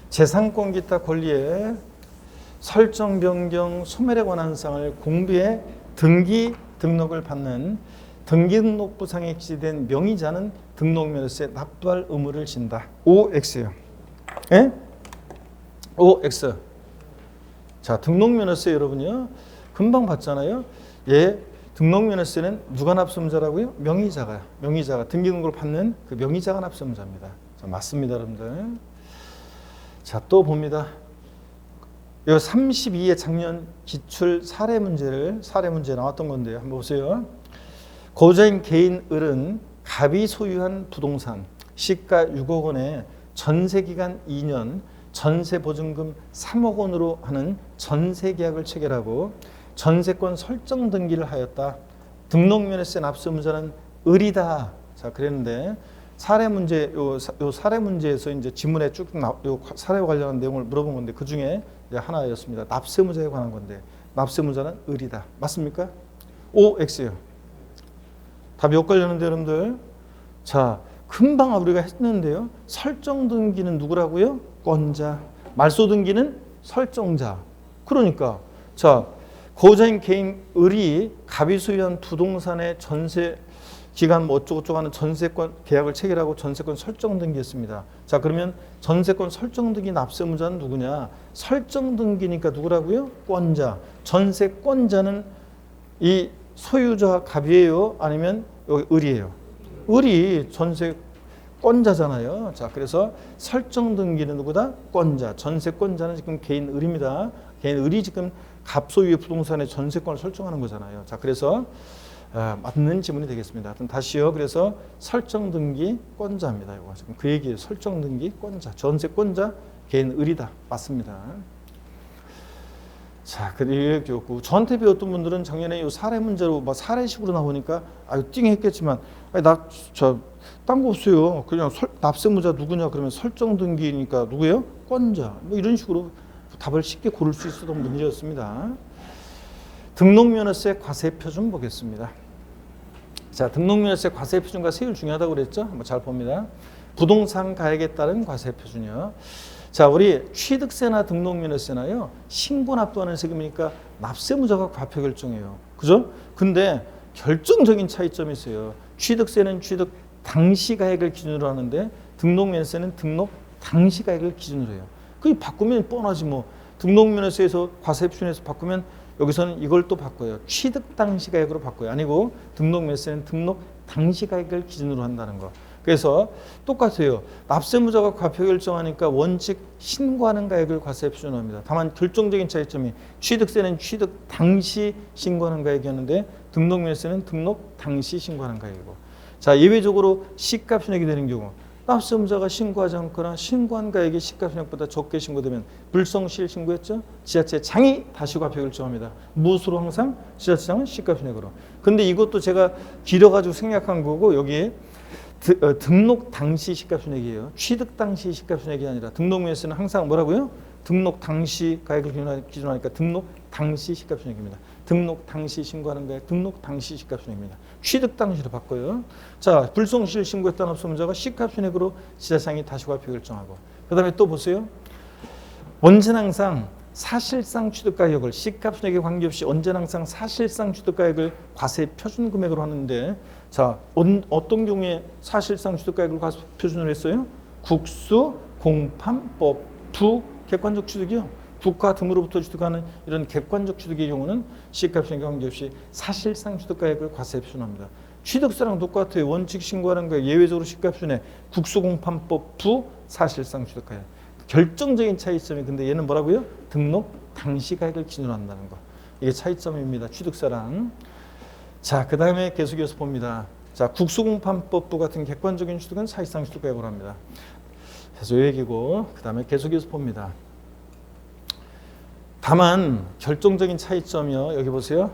재산권 기타 권리의 설정 변경 소멸에 관한 사항을 공부해 등록을 받는 등기등록부상에 기재된 명의자는 등록면허세 납부할 의무를 진다. OX요. 예? OX. 자, 등록면허세 여러분요. 금방 봤잖아요. 예. 등록면허세는 누가 납세문자라고요? 명의자가 등기등록을 받는 그 명의자가 납세문자입니다. 자, 맞습니다, 여러분들. 자, 또 봅니다. 이 32의 작년 기출 사례 문제 나왔던 건데요. 한번 보세요. 고자인 개인 을은 갑이 소유한 부동산 시가 6억 원에 전세기간 2년 전세보증금 3억 원으로 하는 전세계약을 체결하고 전세권 설정 등기를 하였다. 등록면허세 납세문자는 을이다. 자, 그랬는데 사례 문제 요 사례 문제에서 이제 지문에 쭉 요 사례와 관련한 내용을 물어본 건데 그 중에 하나였습니다. 납세문자에 관한 건데 납세문자는 을이다. 맞습니까? OX요. 답이 엇갈렸는데 여러분들. 자, 금방 우리가 했는데요. 설정 등기는 누구라고요? 권자. 말소 등기는 설정자. 그러니까 자, 고자인 개인 을이 갑이 소유한 부동산의 전세 기간 뭐 어쩌고저쩌고 하는 전세권 계약을 체결하고 전세권 설정 등기했습니다. 자, 그러면 전세권 설정 등기 납세문자는 누구냐? 설정 등기니까 누구라고요? 권자. 전세권자는 이 소유자 갑이에요? 아니면 여기 을이에요? 을이 전세권자잖아요. 자, 그래서 설정 등기는 누구다? 권자. 전세권자는 지금 개인 을입니다. 개인 을이 지금 갑 소유의 부동산의 전세권을 설정하는 거잖아요. 자, 그래서 맞는 지문이 되겠습니다. 하여튼 다시요. 그래서 설정등기권자입니다. 이거 지금 그 얘기예요. 설정등기권자, 전세권자, 개인 을이다. 맞습니다. 자, 그리고 저한테 배웠던 분들은 작년에 이 사례 문제로 막 사례식으로 나오니까 띵했겠지만 딴 거 없어요. 그냥 납세문자 누구냐 그러면 설정등기니까 누구예요? 권자. 뭐 이런 식으로 답을 쉽게 고를 수 있었던 문제였습니다. 등록면허세 과세표준 보겠습니다. 자, 등록면허세 과세표준과 세율 중요하다고 그랬죠? 한번 잘 봅니다. 부동산 가액에 따른 과세표준이요. 자, 우리 취득세나 등록면허세나요. 신고 납부하는 세금이니까 납세문자가 과표 결정해요. 그죠? 근데 결정적인 차이점이 있어요. 취득세는 취득 당시 가액을 기준으로 하는데 등록면허세는 등록 당시 가액을 기준으로 해요. 그게 바꾸면 뻔하지 뭐. 등록면허세에서 과세표준에서 바꾸면 여기서는 이걸 또 바꿔요. 취득 당시 가액으로 바꿔요. 아니고 등록면허세는 등록 당시 가액을 기준으로 한다는 거. 그래서 똑같아요. 납세문자가 과표 결정하니까 원칙 신고하는 가액을 과세 표준합니다. 다만 결정적인 차이점이 취득세는 취득 당시 신고하는 가액이었는데 등록면허세는 등록 당시 신고하는 가액이고. 자, 예외적으로 시가 편익이 되는 경우 납세문자가 신고하지 않거나 신고한 가액이 시가 편익보다 적게 신고되면 불성실 신고했죠. 지자체장이 다시 과표 결정합니다. 무엇으로 항상? 지자체장은 시가 편익으로. 근데 이것도 제가 길어가지고 생략한 거고 여기에 등록 당시 시가편액이에요. 취득 당시 시가편액이 아니라 등록면허세는 항상 뭐라고요? 등록 당시 가액을 기준하니까 등록 당시 시가편액입니다. 등록 당시 신고하는 가액, 등록 당시 시가편액입니다. 취득 당시로 바꿔요. 자, 불성실 신고했던 납세문자가 시가편액으로 지자체장이 다시 과표 결정하고. 그 다음에 또 보세요. 원칙은 항상 사실상 취득가격을 시가순액에 관계없이 언제나 항상 사실상 취득가격을 과세 표준 금액으로 하는데, 자, 어떤 경우에 사실상 취득가격을 과세 표준으로 했어요? 국수, 공판법, 부, 객관적 취득이요. 국가 등으로부터 취득하는 이런 객관적 취득의 경우는 시가순액에 관계없이 사실상 취득가격을 과세 표준합니다. 취득세랑 똑같아요. 원칙 신고하는 거에 예외적으로 시가순액, 국수공판법, 부, 사실상 취득가격. 결정적인 차이점이, 근데 얘는 뭐라고요? 등록 당시 가액을 기준으로 한다는 거. 이게 차이점입니다. 취득세랑. 자, 그 다음에 계속 이어서 봅니다. 자, 국수공판법부 같은 객관적인 취득은 사실상 취득가액으로 합니다. 그래서 이 얘기고, 그 다음에 계속 이어서 봅니다. 다만 결정적인 차이점이요. 여기 보세요.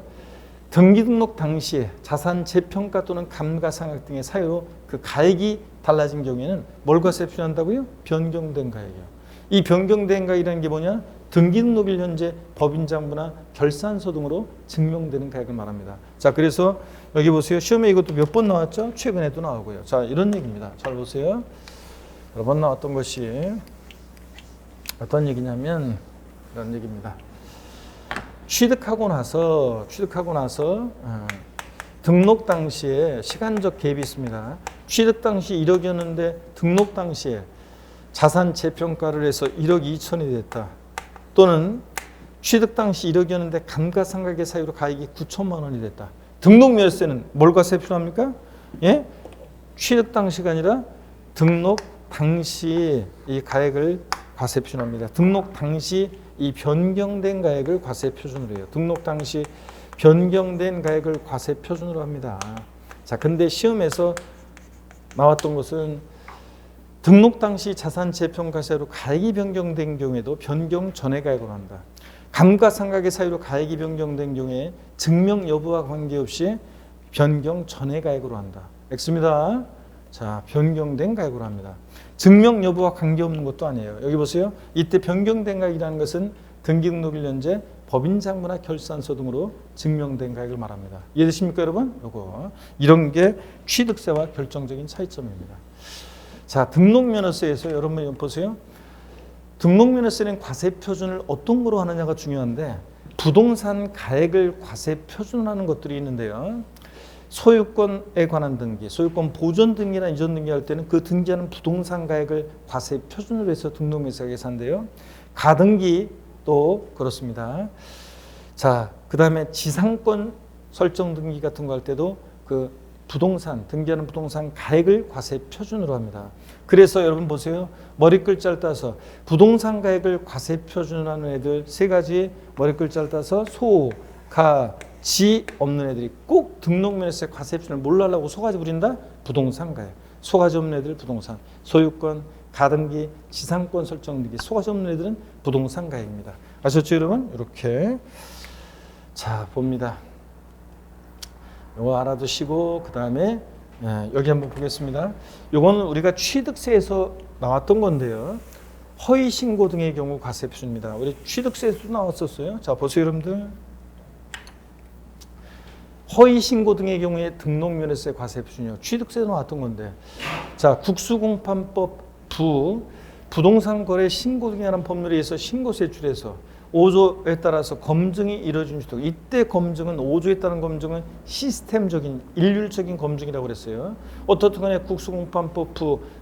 등기 등록 당시에 자산 재평가 또는 감가상각 등의 사유로 그 가액이 달라진 경우에는 뭘 과세 표준한다고요? 변경된 가액이요. 이 변경된 가액이라는 게 뭐냐? 등기 등록일 현재 법인장부나 결산서 등으로 증명되는 가액을 말합니다. 자, 그래서 여기 보세요. 시험에 이것도 몇 번 나왔죠? 최근에도 나오고요. 자, 이런 얘기입니다. 잘 보세요. 여러 번 나왔던 것이 어떤 얘기냐면 이런 얘기입니다. 취득하고 나서 등록 당시에 시간적 갭이 있습니다. 취득 당시 1억이었는데 등록 당시에 자산 재평가를 해서 1억 2천이 됐다. 또는 취득 당시 1억이었는데 감가상각의 사유로 가액이 9천만 원이 됐다. 등록 면세는 뭘 과세 표준합니까? 예? 취득 당시가 아니라 등록 당시 이 가액을 과세 표준합니다. 등록 당시 이 변경된 가액을 과세 표준으로 해요. 등록 당시 변경된 가액을 과세 표준으로 합니다. 자, 근데 시험에서 나왔던 것은 등록 당시 자산 재평가세로 가액이 변경된 경우에도 변경 전의 가액으로 한다. 감가상각의 사유로 가액이 변경된 경우에 증명 여부와 관계없이 변경 전의 가액으로 한다. X입니다. 자, 변경된 가액으로 합니다. 증명 여부와 관계없는 것도 아니에요. 여기 보세요. 이때 변경된 가액이라는 것은 등기등록일 현재 법인장부나 결산서 등으로 증명된 가액을 말합니다. 이해되십니까, 여러분? 요거 이런 게 취득세와 결정적인 차이점입니다. 자, 등록면허세에서 여러분 보세요. 등록면허세는 과세 표준을 어떤 거로 하느냐가 중요한데 부동산 가액을 과세 표준하는 것들이 있는데요. 소유권에 관한 등기, 소유권 보존 등기나 이전 등기할 때는 그 등기하는 부동산 가액을 과세 표준으로 해서 등록면세가 계산돼요. 가등기도 그렇습니다. 자, 그 다음에 지상권 설정 등기 같은 거 할 때도 그 부동산, 등기하는 부동산 가액을 과세 표준으로 합니다. 그래서 여러분 보세요. 머리 글자를 따서 부동산 가액을 과세 표준하는 애들 세 가지 머리 글자를 따서 소, 가, 지 없는 애들이 꼭 등록면허세 과세 표준을 뭘로 하려고 소가지 부린다? 부동산 가액. 소가지 없는 애들 부동산. 소유권, 가등기, 지상권 설정 등기. 소가지 없는 애들은 부동산 가액입니다. 아셨죠, 여러분? 이렇게. 자, 봅니다. 이거 알아두시고 그 다음에 여기 한번 보겠습니다. 이거는 우리가 취득세에서 나왔던 건데요. 허위신고 등의 경우 과세 표준입니다. 우리 취득세에서도 나왔었어요. 자, 보세요, 여러분들. 허위신고 등의 경우에 등록면허세 과세 표준이요. 취득세도 나왔던 건데. 자, 국수공판법 부동산 거래 신고 등에 관한 법률에 의해서 신고세 줄에서 5조에 따라서 검증이 이루어진 주택. 이때 검증은 5조에 따른 검증은 시스템적인 일률적인 검증이라고 그랬어요. 어떻든 간에 국수공판법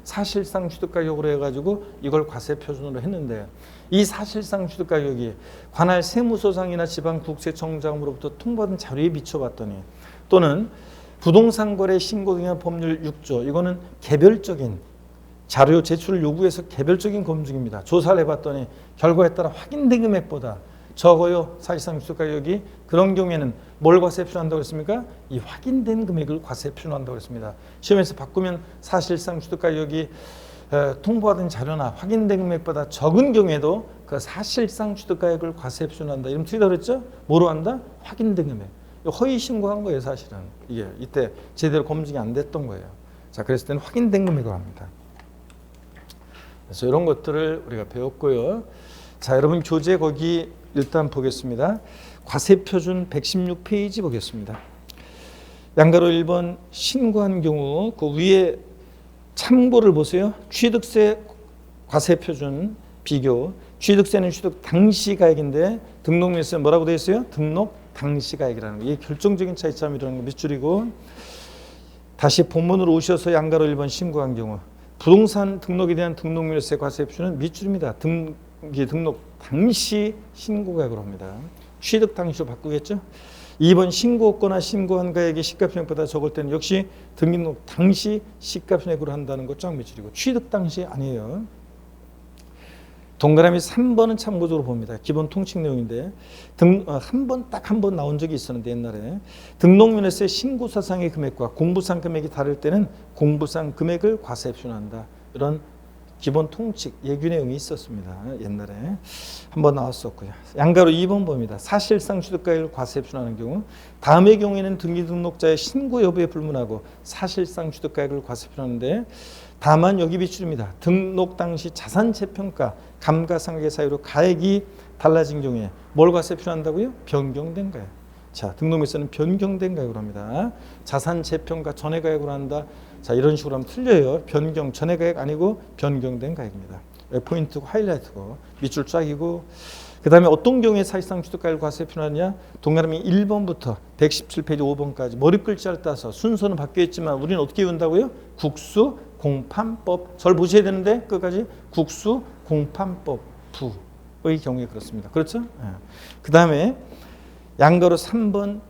사실상 취득가격으로 해가지고 이걸 과세 표준으로 했는데 이 사실상 취득가격이 관할 세무서장이나 지방국세청장으로부터 통보받은 자료에 비춰봤더니 또는 부동산 거래 신고 등의 법률 6조 이거는 개별적인 자료 제출을 요구해서 개별적인 검증입니다. 조사를 해봤더니 결과에 따라 확인된 금액보다 적어요. 사실상 취득가격이 그런 경우에는 뭘 과세 표준한다고 했습니까? 이 확인된 금액을 과세 표준한다고 했습니다. 시험에서 바꾸면 사실상 취득가격이 통보받은 자료나 확인된 금액보다 적은 경우에도 그 사실상 취득가격을 과세 표준한다. 이름 틀리다고 그랬죠? 뭐로 한다? 확인된 금액. 허위 신고한 거예요, 사실은. 이게 이때 제대로 검증이 안 됐던 거예요. 자, 그랬을 때는 확인된 금액으로 합니다. 그래서 이런 것들을 우리가 배웠고요. 자, 여러분 교재 거기 일단 보겠습니다. 과세표준 116페이지 보겠습니다. 양가로 1번 신고한 경우 그 위에 참고를 보세요. 취득세 과세표준 비교. 취득세는 취득 당시 가액인데 등록면세는 뭐라고 되어 있어요? 등록 당시 가액이라는 거. 이게 결정적인 차이점이라는 거 밑줄이고, 다시 본문으로 오셔서 양가로 1번 신고한 경우 부동산 등록에 대한 등록면세 과세표준은 밑줄입니다. 등록 당시 신고가액으로 합니다. 취득 당시로 바꾸겠죠. 2번 신고했거나 신고한 가액이 시가총액보다 적을 때는 역시 등록 당시 시가총액으로 한다는 거 쫙 밑줄이고, 취득 당시 아니에요. 동그라미 3번은 참고적으로 봅니다. 기본 통칙 내용인데 딱 한 번 나온 적이 있었는데 옛날에 등록면에서의 신고사상의 금액과 공부상 금액이 다를 때는 공부상 금액을 과세 표준한다. 이런 기본 통칙 예규 내용이 있었습니다. 옛날에 한번 나왔었고요. 양가로 2번 봅니다. 사실상 취득가액을 과세 표준하는 경우 다음의 경우에는 등기등록자의 신고 여부에 불문하고 사실상 취득가액을 과세 표준하는데, 다만 여기 비출입니다. 등록 당시 자산 재평가 감가상각의 사유로 가액이 달라진 경우에 뭘 과세 표준한다고요? 변경된 가액. 자, 등록면세는 변경된 가액으로 합니다. 자산 재평가 전액 가액으로 한다. 자, 이런 식으로 하면 틀려요. 변경 전액 가액 아니고 변경된 가액입니다. 포인트고 하이라이트고 밑줄 쫙이고, 그 다음에 어떤 경우에 사실상 취득가액을 과세 표준하느냐? 동그라미 1번부터 117페이지 5번까지 머리 글자를 따서 순서는 바뀌어 있지만 우리는 어떻게 외운다고요? 국수 공판법. 절 보셔야 되는데 끝까지 국수 공판법 부의 경우에 그렇습니다. 그렇죠? 그 다음에 양가로 3번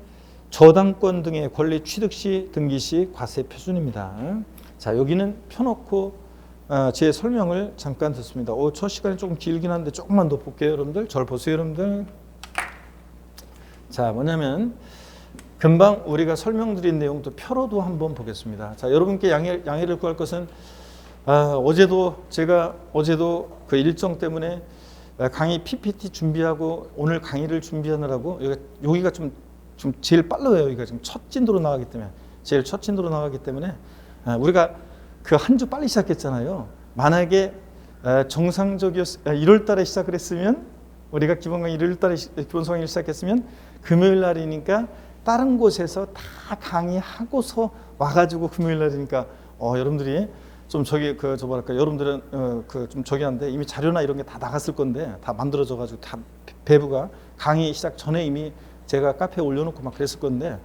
저당권 등의 권리 취득 시 등기 시 과세 표준입니다. 자, 여기는 펴놓고 제 설명을 잠깐 듣습니다. 첫 시간이 조금 길긴 한데 조금만 더 볼게요, 여러분들. 절 보세요, 여러분들. 자, 뭐냐면 금방 우리가 설명드린 내용도 표로도 한번 보겠습니다. 자, 여러분께 양해를 구할 것은 제가 어제도 그 일정 때문에 강의 PPT 준비하고 오늘 강의를 준비하느라고 여기가 좀 제일 빨라요. 여기가 지금 첫 진도로 나가기 때문에 우리가 그 한 주 빨리 시작했잖아요. 만약에 정상적이었 1월 달에 시작을 했으면, 우리가 기본 강의 1월 달에 기본 강의를 시작했으면 금요일 날이니까 다른 곳에서 다 강의하고서 와가지고 금요일 날이니까 여러분들이 좀 여러분들은 좀 저기 한데 이미 자료나 이런 게 다 나갔을 건데 다 만들어져가지고 다 배부가 강의 시작 전에 이미 제가 카페에 올려놓고 막 그랬을 건데,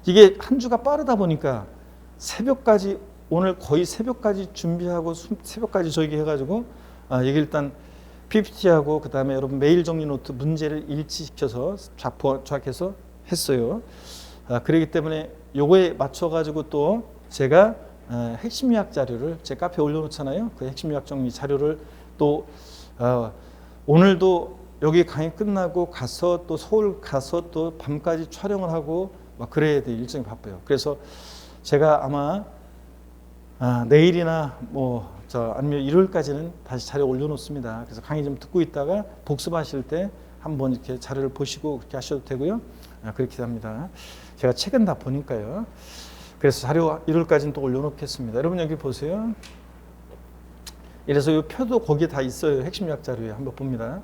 이게 한 주가 빠르다 보니까 새벽까지, 오늘 거의 새벽까지 준비하고 새벽까지 저기 해가지고 이게 일단 PPT하고 그 다음에 여러분 메일 정리 노트 문제를 일치시켜서 조합해서 했어요. 그렇기 때문에 요거에 맞춰가지고 또 제가 핵심 요약 자료를 제 카페에 올려놓잖아요. 그 핵심 요약 정리 자료를 또 오늘도 여기 강의 끝나고 가서 또 서울 가서 또 밤까지 촬영을 하고 막 그래야 돼. 일정이 바빠요. 그래서 제가 아마 내일이나 아니면 일요일까지는 다시 자료 올려놓습니다. 그래서 강의 좀 듣고 있다가 복습하실 때 한번 이렇게 자료를 보시고 그렇게 하셔도 되고요. 그렇게 합니다. 제가 책은 다 보니까요. 그래서 자료 일요일까지는 또 올려놓겠습니다. 여러분 여기 보세요. 이래서 이 표도 거기에 다 있어요. 핵심 요약 자료에 한번 봅니다.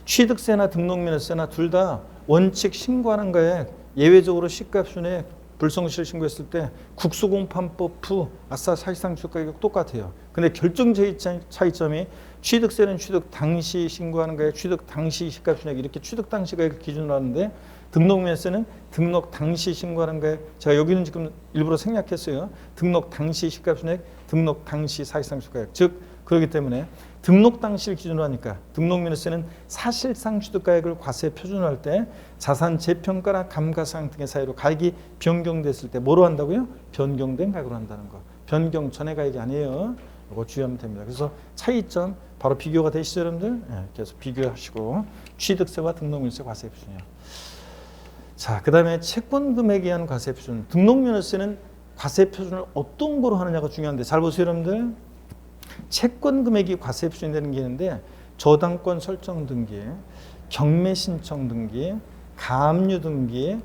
취득세나 등록면세나 둘 다 원칙 신고하는 거에 예외적으로 시가표준에 불성실 신고했을 때 국수공판법 부 아싸 사실상 취득가격 똑같아요. 근데 결정적인 차이점이 취득세는 취득 당시 신고하는 거에 취득 당시 시가표준액 이렇게 취득 당시 가액을 기준으로 하는데, 등록면세는 등록 당시 신고하는 거에, 제가 여기는 지금 일부러 생략했어요. 등록 당시 시가표준액, 등록 당시 사실상 취득가액. 즉 그렇기 때문에 등록 당시를 기준으로 하니까 등록면세는 사실상 취득가액을 과세 표준할 때 자산 재평가나 감가상 등의 사유로 가액이 변경됐을 때 뭐로 한다고요? 변경된 가액으로 한다는 거. 변경 전의 가액이 아니에요. 이거 주의하면 됩니다. 그래서 차이점 바로 비교가 되시죠, 여러분들? 계속 비교하시고 취득세와 등록면세 과세 표준이요. 자, 그 다음에 채권 금액에 의한 과세 표준. 등록면세는 과세 표준을 어떤 거로 하느냐가 중요한데, 잘 보세요, 여러분들. 채권 금액이 과세 표준이 되는 게 있는데, 저당권 설정 등기, 경매 신청 등기, 가압류 등기,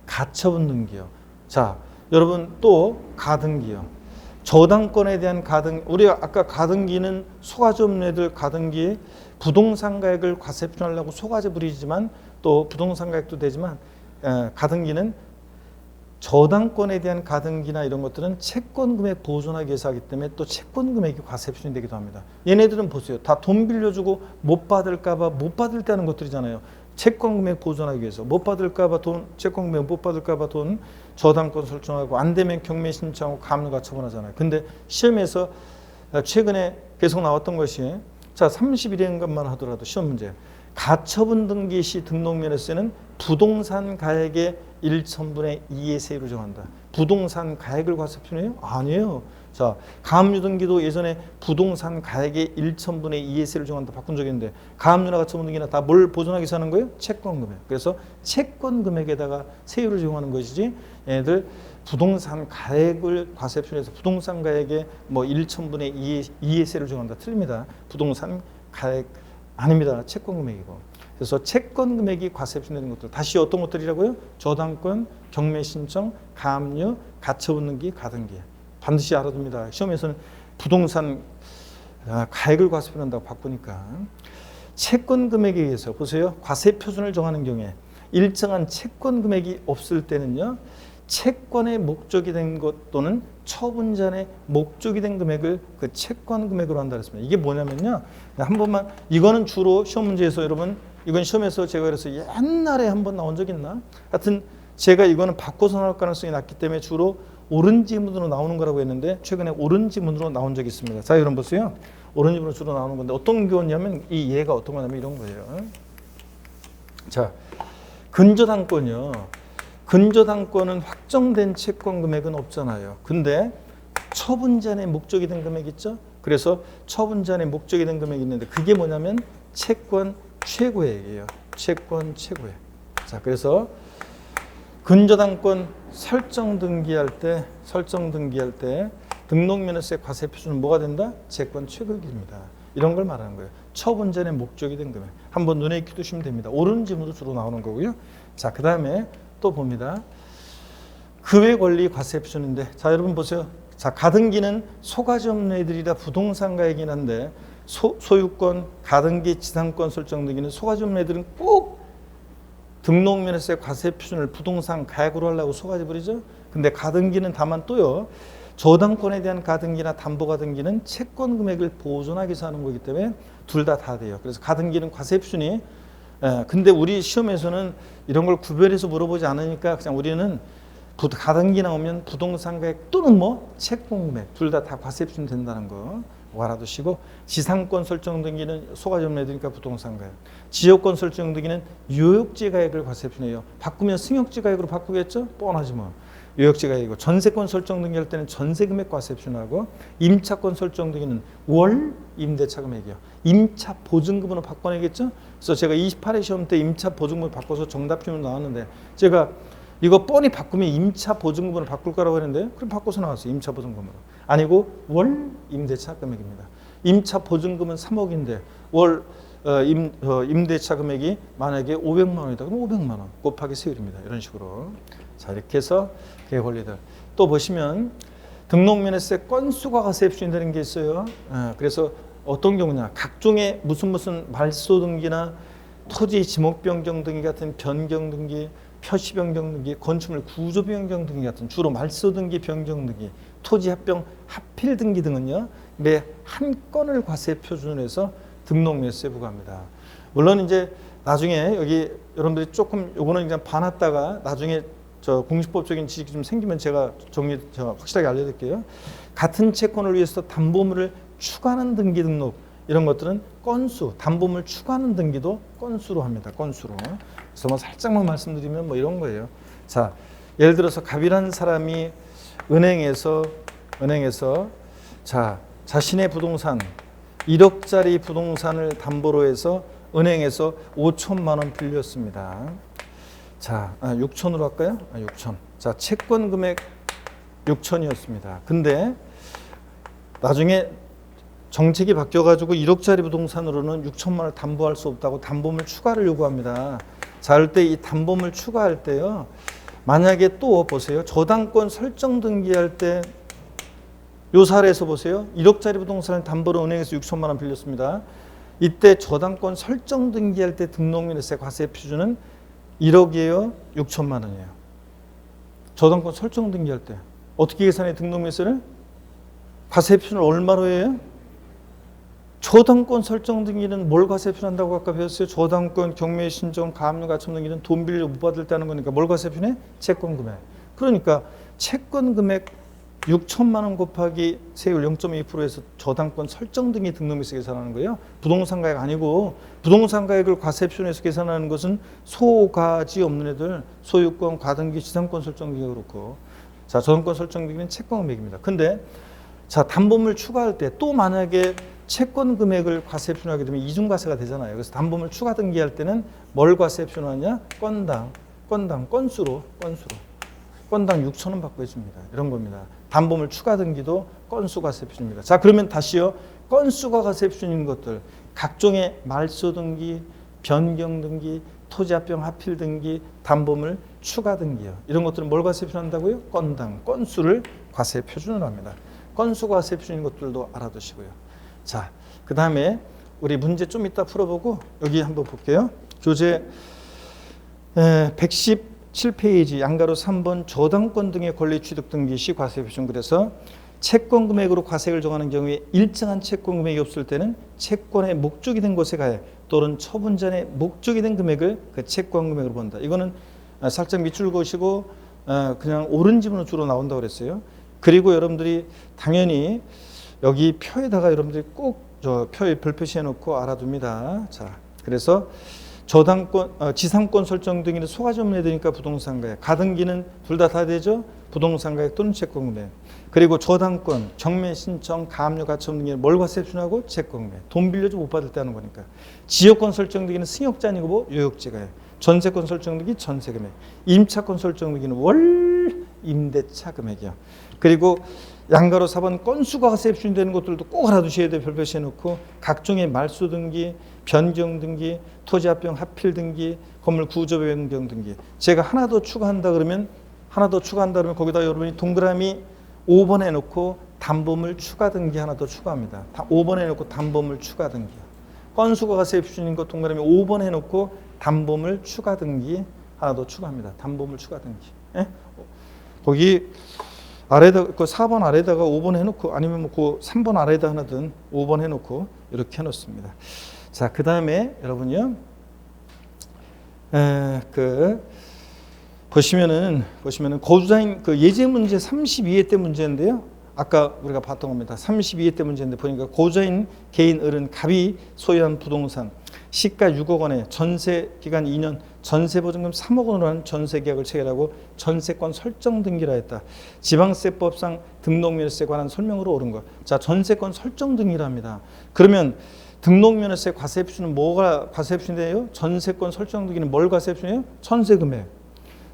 가처분 등기요. 자, 여러분 또 가등기요. 저당권에 대한 가등, 우리가 아까 가등기는 소가지 없는 애들 가등기, 부동산 가액을 과세 표준하려고 소가지 부리지만 또 부동산 가액도 되지만 가등기는 저당권에 대한 가등기나 이런 것들은 채권 금액 보존하기 위해서 하기 때문에 또 채권 금액이 과세 표준이 되기도 합니다. 얘네들은 보세요. 다 돈 빌려주고 못 받을까봐 못 받을 때 하는 것들이잖아요. 채권 금액 보존하기 위해서 못 받을까봐 돈, 채권 금액 못 받을까봐 돈 저당권 설정하고 안 되면 경매 신청하고 가압류가 처분하잖아요. 근데 시험에서 최근에 계속 나왔던 것이 자 31회인것만 하더라도 시험 문제 가처분 등기 시 등록면에서는 부동산 가액의 1,000분의 2의 세율을 정한다. 부동산 가액을 과세 표준이에요? 아니에요. 자, 가압류 등기도 예전에 부동산 가액의 1,000분의 2의 세율을 정한다. 바꾼 적이 있는데 가압류나 가처분 등기나 다 뭘 보존하기 위해서 하는 거예요? 채권 금액. 그래서 채권 금액에다가 세율을 정하는 것이지 얘네들 부동산 가액을 과세 표준해서 부동산 가액의 뭐 1,000분의 2의 세율을 정한다. 틀립니다. 부동산 가액 아닙니다. 채권 금액이고. 그래서 채권 금액이 과세 표준되는 것들 다시 어떤 것들이라고요? 저당권, 경매 신청, 가압류, 가처분 등기, 가등기 반드시 알아둡니다. 시험에서는 부동산 가액을 과세 표준한다고 바꾸니까 채권 금액에 의해서 보세요. 과세 표준을 정하는 경우에 일정한 채권 금액이 없을 때는요. 채권의 목적이 된 것 또는 처분자의 목적이 된 금액을 그 채권 금액으로 한다 그랬습니다. 이게 뭐냐면요. 한 번만 이거는 주로 시험 문제에서 여러분 이건 시험에서 제가 그래서 옛날에 한번 나온 적 있나? 하여튼 제가 이거는 바꿔서 나올 가능성이 낮기 때문에 주로 옳은 지문으로 나오는 거라고 했는데 최근에 옳은 지문으로 나온 적이 있습니다. 자, 여러분 보세요. 옳은 지문으로 주로 나오는 건데 어떤 경우냐면 이 예가 어떤 거냐면 이런 거예요. 자, 근저당권이요. 근저당권은 확정된 채권 금액은 없잖아요. 근데 처분자의 목적이 된 금액 있죠? 그래서 처분자의 목적이 된 금액이 있는데 그게 뭐냐면 채권 최고액이에요. 채권 최고액. 자, 그래서 근저당권 설정 등기할 때 등록면허세 과세 표준은 뭐가 된다? 채권 최고액입니다. 이런 걸 말하는 거예요. 처분자의 목적이 된 금액. 한번 눈에 익히 두시면 됩니다. 옳은 지문으로 주로 나오는 거고요. 자, 그 다음에 또 봅니다. 그 외 권리 과세 표준인데 자, 여러분 보세요. 자, 가등기는 소가지 없는 애들이라 부동산 가액이긴 한데 소유권, 가등기, 지상권 설정 등기는 소가지 없는 애들은 꼭 등록면허세 과세 표준을 부동산 가액으로 하려고 소가지 부리죠. 근데 가등기는 다만 또요. 저당권에 대한 가등기나 담보가등기는 채권 금액을 보존하기 위해서 하는 거기 때문에 둘 다 돼요. 그래서 가등기는 과세 표준이 근데 우리 시험에서는 이런 걸 구별해서 물어보지 않으니까 그냥 우리는 가등기 나오면 부동산 가액 또는 뭐 채권 금액 둘 다 과세 표준 된다는 거 알아두시고 지상권 설정 등기는 소가지 없는 애들이니까 부동산 가액 지역권 설정 등기는 유역지 가액을 과세 표준해요. 바꾸면 승역지 가액으로 바꾸겠죠? 뻔하지 뭐. 유역지 가액이고 전세권 설정 등기할 때는 전세 금액 과세 표준하고 임차권 설정 등기는 월 임대차 금액이요. 임차 보증금으로 바꿔내겠죠? 그래서 제가 28회 시험 때 임차 보증금을 바꿔서 정답 질문 나왔는데 제가 이거 뻔히 바꾸면 임차 보증금으로 바꿀 거라고 했는데 그럼 바꿔서 나왔어요. 임차 보증금으로. 아니고 월 임대차 금액입니다. 임차 보증금은 3억인데 월 임대차 금액이 만약에 500만 원이다. 그럼 500만 원 곱하기 세율입니다. 이런 식으로. 자, 이렇게 해서 그 권리들. 또 보시면 등록면허세 건수가 과세 표준되는 게 있어요. 그래서 어떤 경우냐. 각종의 무슨 말소 등기나 토지 지목 변경 등기 같은 변경 등기, 표시 변경 등기, 건축물 구조 변경 등기 같은 주로 말소 등기, 변경 등기, 토지 합병, 합필 등기 등은요. 매 한 건을 과세 표준으로 해서 등록면허세 부과합니다. 물론 이제 나중에 여기 여러분들이 조금 요거는 그냥 봐놨다가 나중에 저 공시법적인 지식이 좀 생기면 제가 확실하게 알려드릴게요. 같은 채권을 위해서 담보물을 추가하는 등기 등록 이런 것들은 건수, 담보물 추가하는 등기도 건수로 합니다. 건수로. 그래서 뭐 살짝만 말씀드리면 뭐 이런 거예요. 자, 예를 들어서 갑이라는 사람이 은행에서 자, 자신의 부동산 1억짜리 부동산을 담보로 해서 은행에서 5천만 원 빌렸습니다. 자, 6천으로 할까요? 6천. 자, 채권 금액 6천이었습니다. 근데 나중에 정책이 바뀌어가지고 1억짜리 부동산으로는 6천만 원을 담보할 수 없다고 담보물 추가를 요구합니다. 자, 그럴 때 이 담보물 추가할 때요. 만약에 또 보세요. 저당권 설정 등기할 때 요 사례에서 보세요. 1억짜리 부동산을 담보로 은행에서 6천만 원 빌렸습니다. 이때 저당권 설정 등기할 때 등록면허세 과세 표준은 1억이에요? 6천만 원이에요? 저당권 설정 등기할 때 어떻게 계산해? 등록명세를 과세 표준을 얼마로 해요? 저당권 설정 등기는 뭘 과세 표준한다고 아까 배웠어요? 저당권, 경매 신청, 가압류 가처분 등기는 돈 빌려 못 받을 때 하는 거니까 뭘 과세 표준해? 채권 금액. 그러니까 채권 금액 6천만 원 곱하기 세율 0.2%에서 저당권 설정 등기 등록명세 계산하는 거예요. 부동산 가액 아니고 부동산 가액을 과세 표준에서 계산하는 것은 소가지 없는 애들, 소유권, 과등기, 지상권 설정 등기가 그렇고, 자 저당권 설정 등기는 채권 금액입니다. 근데 자 담보물 추가할 때 또 만약에 채권 금액을 과세 표준하게 되면 이중과세가 되잖아요. 그래서 담보물 추가 등기할 때는 뭘 과세 표준하냐? 건당, 건수로. 건당 6천 원 받고 해줍니다. 이런 겁니다. 담보물 추가 등기도 건수 과세 표준입니다. 자 그러면 다시요. 건수가 과세 표준인 것들 각종의 말소 등기, 변경 등기, 토지합병 하필 등기, 담보물 추가 등기요. 이런 것들은 뭘 과세 표준한다고요? 건당, 건수를 과세 표준을 합니다. 건수 과세 표준인 것들도 알아두시고요. 자, 그 다음에 우리 문제 좀 이따 풀어보고 여기 한번 볼게요. 교재 117페이지 양가로 3번 저당권 등의 권리 취득 등기 시 과세 표준. 그래서 채권 금액으로 과세를 정하는 경우에 일정한 채권 금액이 없을 때는 채권의 목적이 된 곳에 가해 또는 처분전의 목적이 된 금액을 그 채권 금액으로 본다. 이거는 살짝 밑줄 그으시고 그냥 옳은 지문으로 주로 나온다고 그랬어요. 그리고 여러분들이 당연히 여기 표에다가 여러분들이 꼭 저 표에 별 표시해 놓고 알아둡니다. 자, 그래서 저당권, 지상권 설정 등기는 소가지 없는 애들이니까 부동산 가액, 가등기는 둘 다 되죠. 부동산 가액 또는 채권 금액. 그리고 저당권, 경매 신청, 가압류 가처분 등기는 뭘 과세 표준하고 채권 금액. 돈 빌려줘 못 받을 때 하는 거니까. 지역권 설정 등기는 승역자 아니고 뭐 요역지 가액. 전세권 설정 등기 전세 금액. 임차권 설정 등기는 월 임대차 금액이요. 그리고 양가로 4번 건수가 과세 표준되는 것들도 꼭 알아두셔야 돼요. 별 표시해 놓고 각종의 말소 등기, 변경 등기, 토지합병 하필 등기, 건물 구조 변경 등기. 제가 하나 더 추가한다 그러면 거기다 여러분이 동그라미 5번 해놓고 담보물 추가 등기 하나 더 추가합니다. 5번 해놓고 담보물 추가 등기. 건수가 과세 표준인 것 동그라미 5번 해놓고 담보물 추가 등기 하나 더 추가합니다. 담보물 추가 등기. 예? 거기 아래다 그 4번 아래다가 5번 해놓고 아니면 뭐 그 3번 아래다 하나든 5번 해놓고 이렇게 해놓습니다. 자, 그 다음에 여러분요, 보시면은 거주자인 그 예제 문제 32회 때 문제인데요. 아까 우리가 봤던 겁니다. 32회 때 문제인데 보니까 거주자인 개인 을은 갑이 소유한 부동산 시가 6억 원에 전세 기간 2년 전세 보증금 3억 원으로 한 전세 계약을 체결하고 전세권 설정 등기라 했다. 지방세법상 등록면허세에 관한 설명으로 옳은 것. 자, 전세권 설정 등기랍니다. 그러면 등록면허세 과세 표준은 뭐가 과세 표준이에요? 전세권 설정 등기는 뭘 과세 표준이에요? 전세 금액.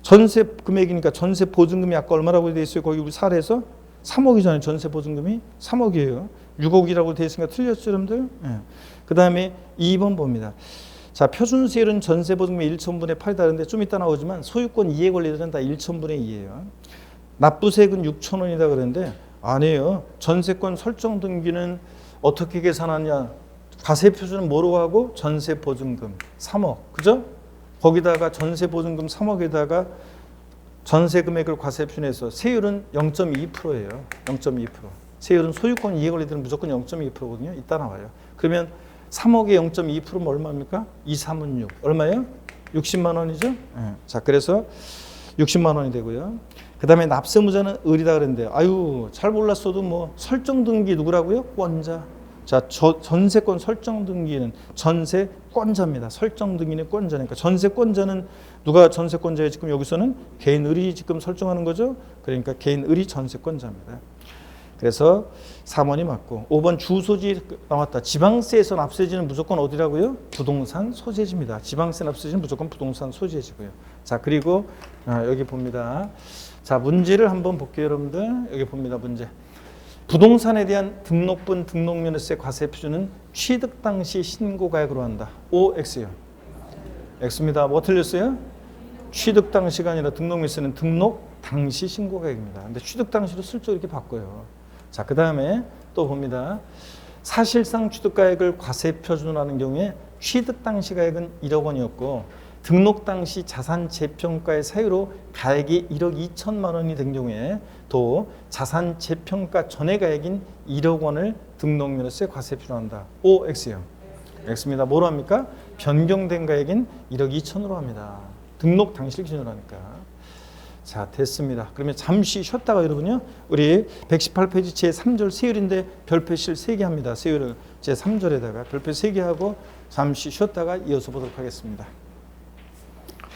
전세 금액이니까 전세 보증금이 아까 얼마라고 되어 있어요? 거기 우리 사례에서 3억이잖아요. 전세 보증금이 3억이에요. 6억이라고 되어 있으니까 틀렸죠, 여러분들? 네. 그 다음에 2번 봅니다. 자, 표준세율은 전세 보증금의 1,000분의 8이 다른데 좀 이따 나오지만 소유권 이해 권리들은 다 1,000분의 2예요. 납부세액은 6천 원이다 그러는데 아니에요. 전세권 설정 등기는 어떻게 계산하냐? 과세 표준은 뭐로 하고? 전세 보증금 3억. 그죠? 거기다가 전세 보증금 3억에다가 전세 금액을 과세 표준해서 세율은 0.2%예요. 0.2%. 세율은 소유권 이해 권리들은 무조건 0.2%거든요. 이따 나와요. 그러면 3억에 0.2%면 얼마입니까? 2, 3은 6. 얼마예요? 60만 원이죠? 네. 자, 그래서 60만 원이 되고요. 그 다음에 납세무자는 을이다 그랬는데 아유, 잘 몰랐어도 뭐 설정 등기 누구라고요? 권자. 자, 전세권 설정 등기는 전세권자입니다. 설정 등기는 권자니까 전세권자는 누가 전세권자예요? 지금 여기서는 개인 을이 지금 설정하는 거죠. 그러니까 개인 을이 전세권자입니다. 그래서 4번이 맞고 5번 주소지 나왔다. 지방세에서 납세지는 무조건 어디라고요? 부동산 소재지입니다. 지방세 납세지는 무조건 부동산 소재지고요. 자, 그리고 여기 봅니다. 자, 문제를 한번 볼게요, 여러분들. 여기 봅니다, 문제. 부동산에 대한 등록분 등록면허세 과세 표준은 취득 당시 신고가액으로 한다. O, X요. X입니다. 뭐 틀렸어요? 취득 당시가 아니라 등록면허세는 등록 당시 신고가액입니다. 근데 취득 당시로 슬쩍 이렇게 바꿔요. 자, 그 다음에 또 봅니다. 사실상 취득가액을 과세 표준으로 하는 경우에 취득 당시 가액은 1억 원이었고 등록 당시 자산 재평가의 사유로 가액이 1억 2천만 원이 된 경우에 또 자산 재평가 전의 가액인 1억 원을 등록면허세 과세에 필요한다. O, X요. X입니다. 뭐로 합니까? 변경된 가액인 1억 2천으로 합니다. 등록 당시를 기준으로 하니까. 자, 됐습니다. 그러면 잠시 쉬었다가 여러분요, 우리 118페이지 제3절 세율인데 별표실 3개 합니다. 세율을 제3절에다가 별표 3개 하고 잠시 쉬었다가 이어서 보도록 하겠습니다.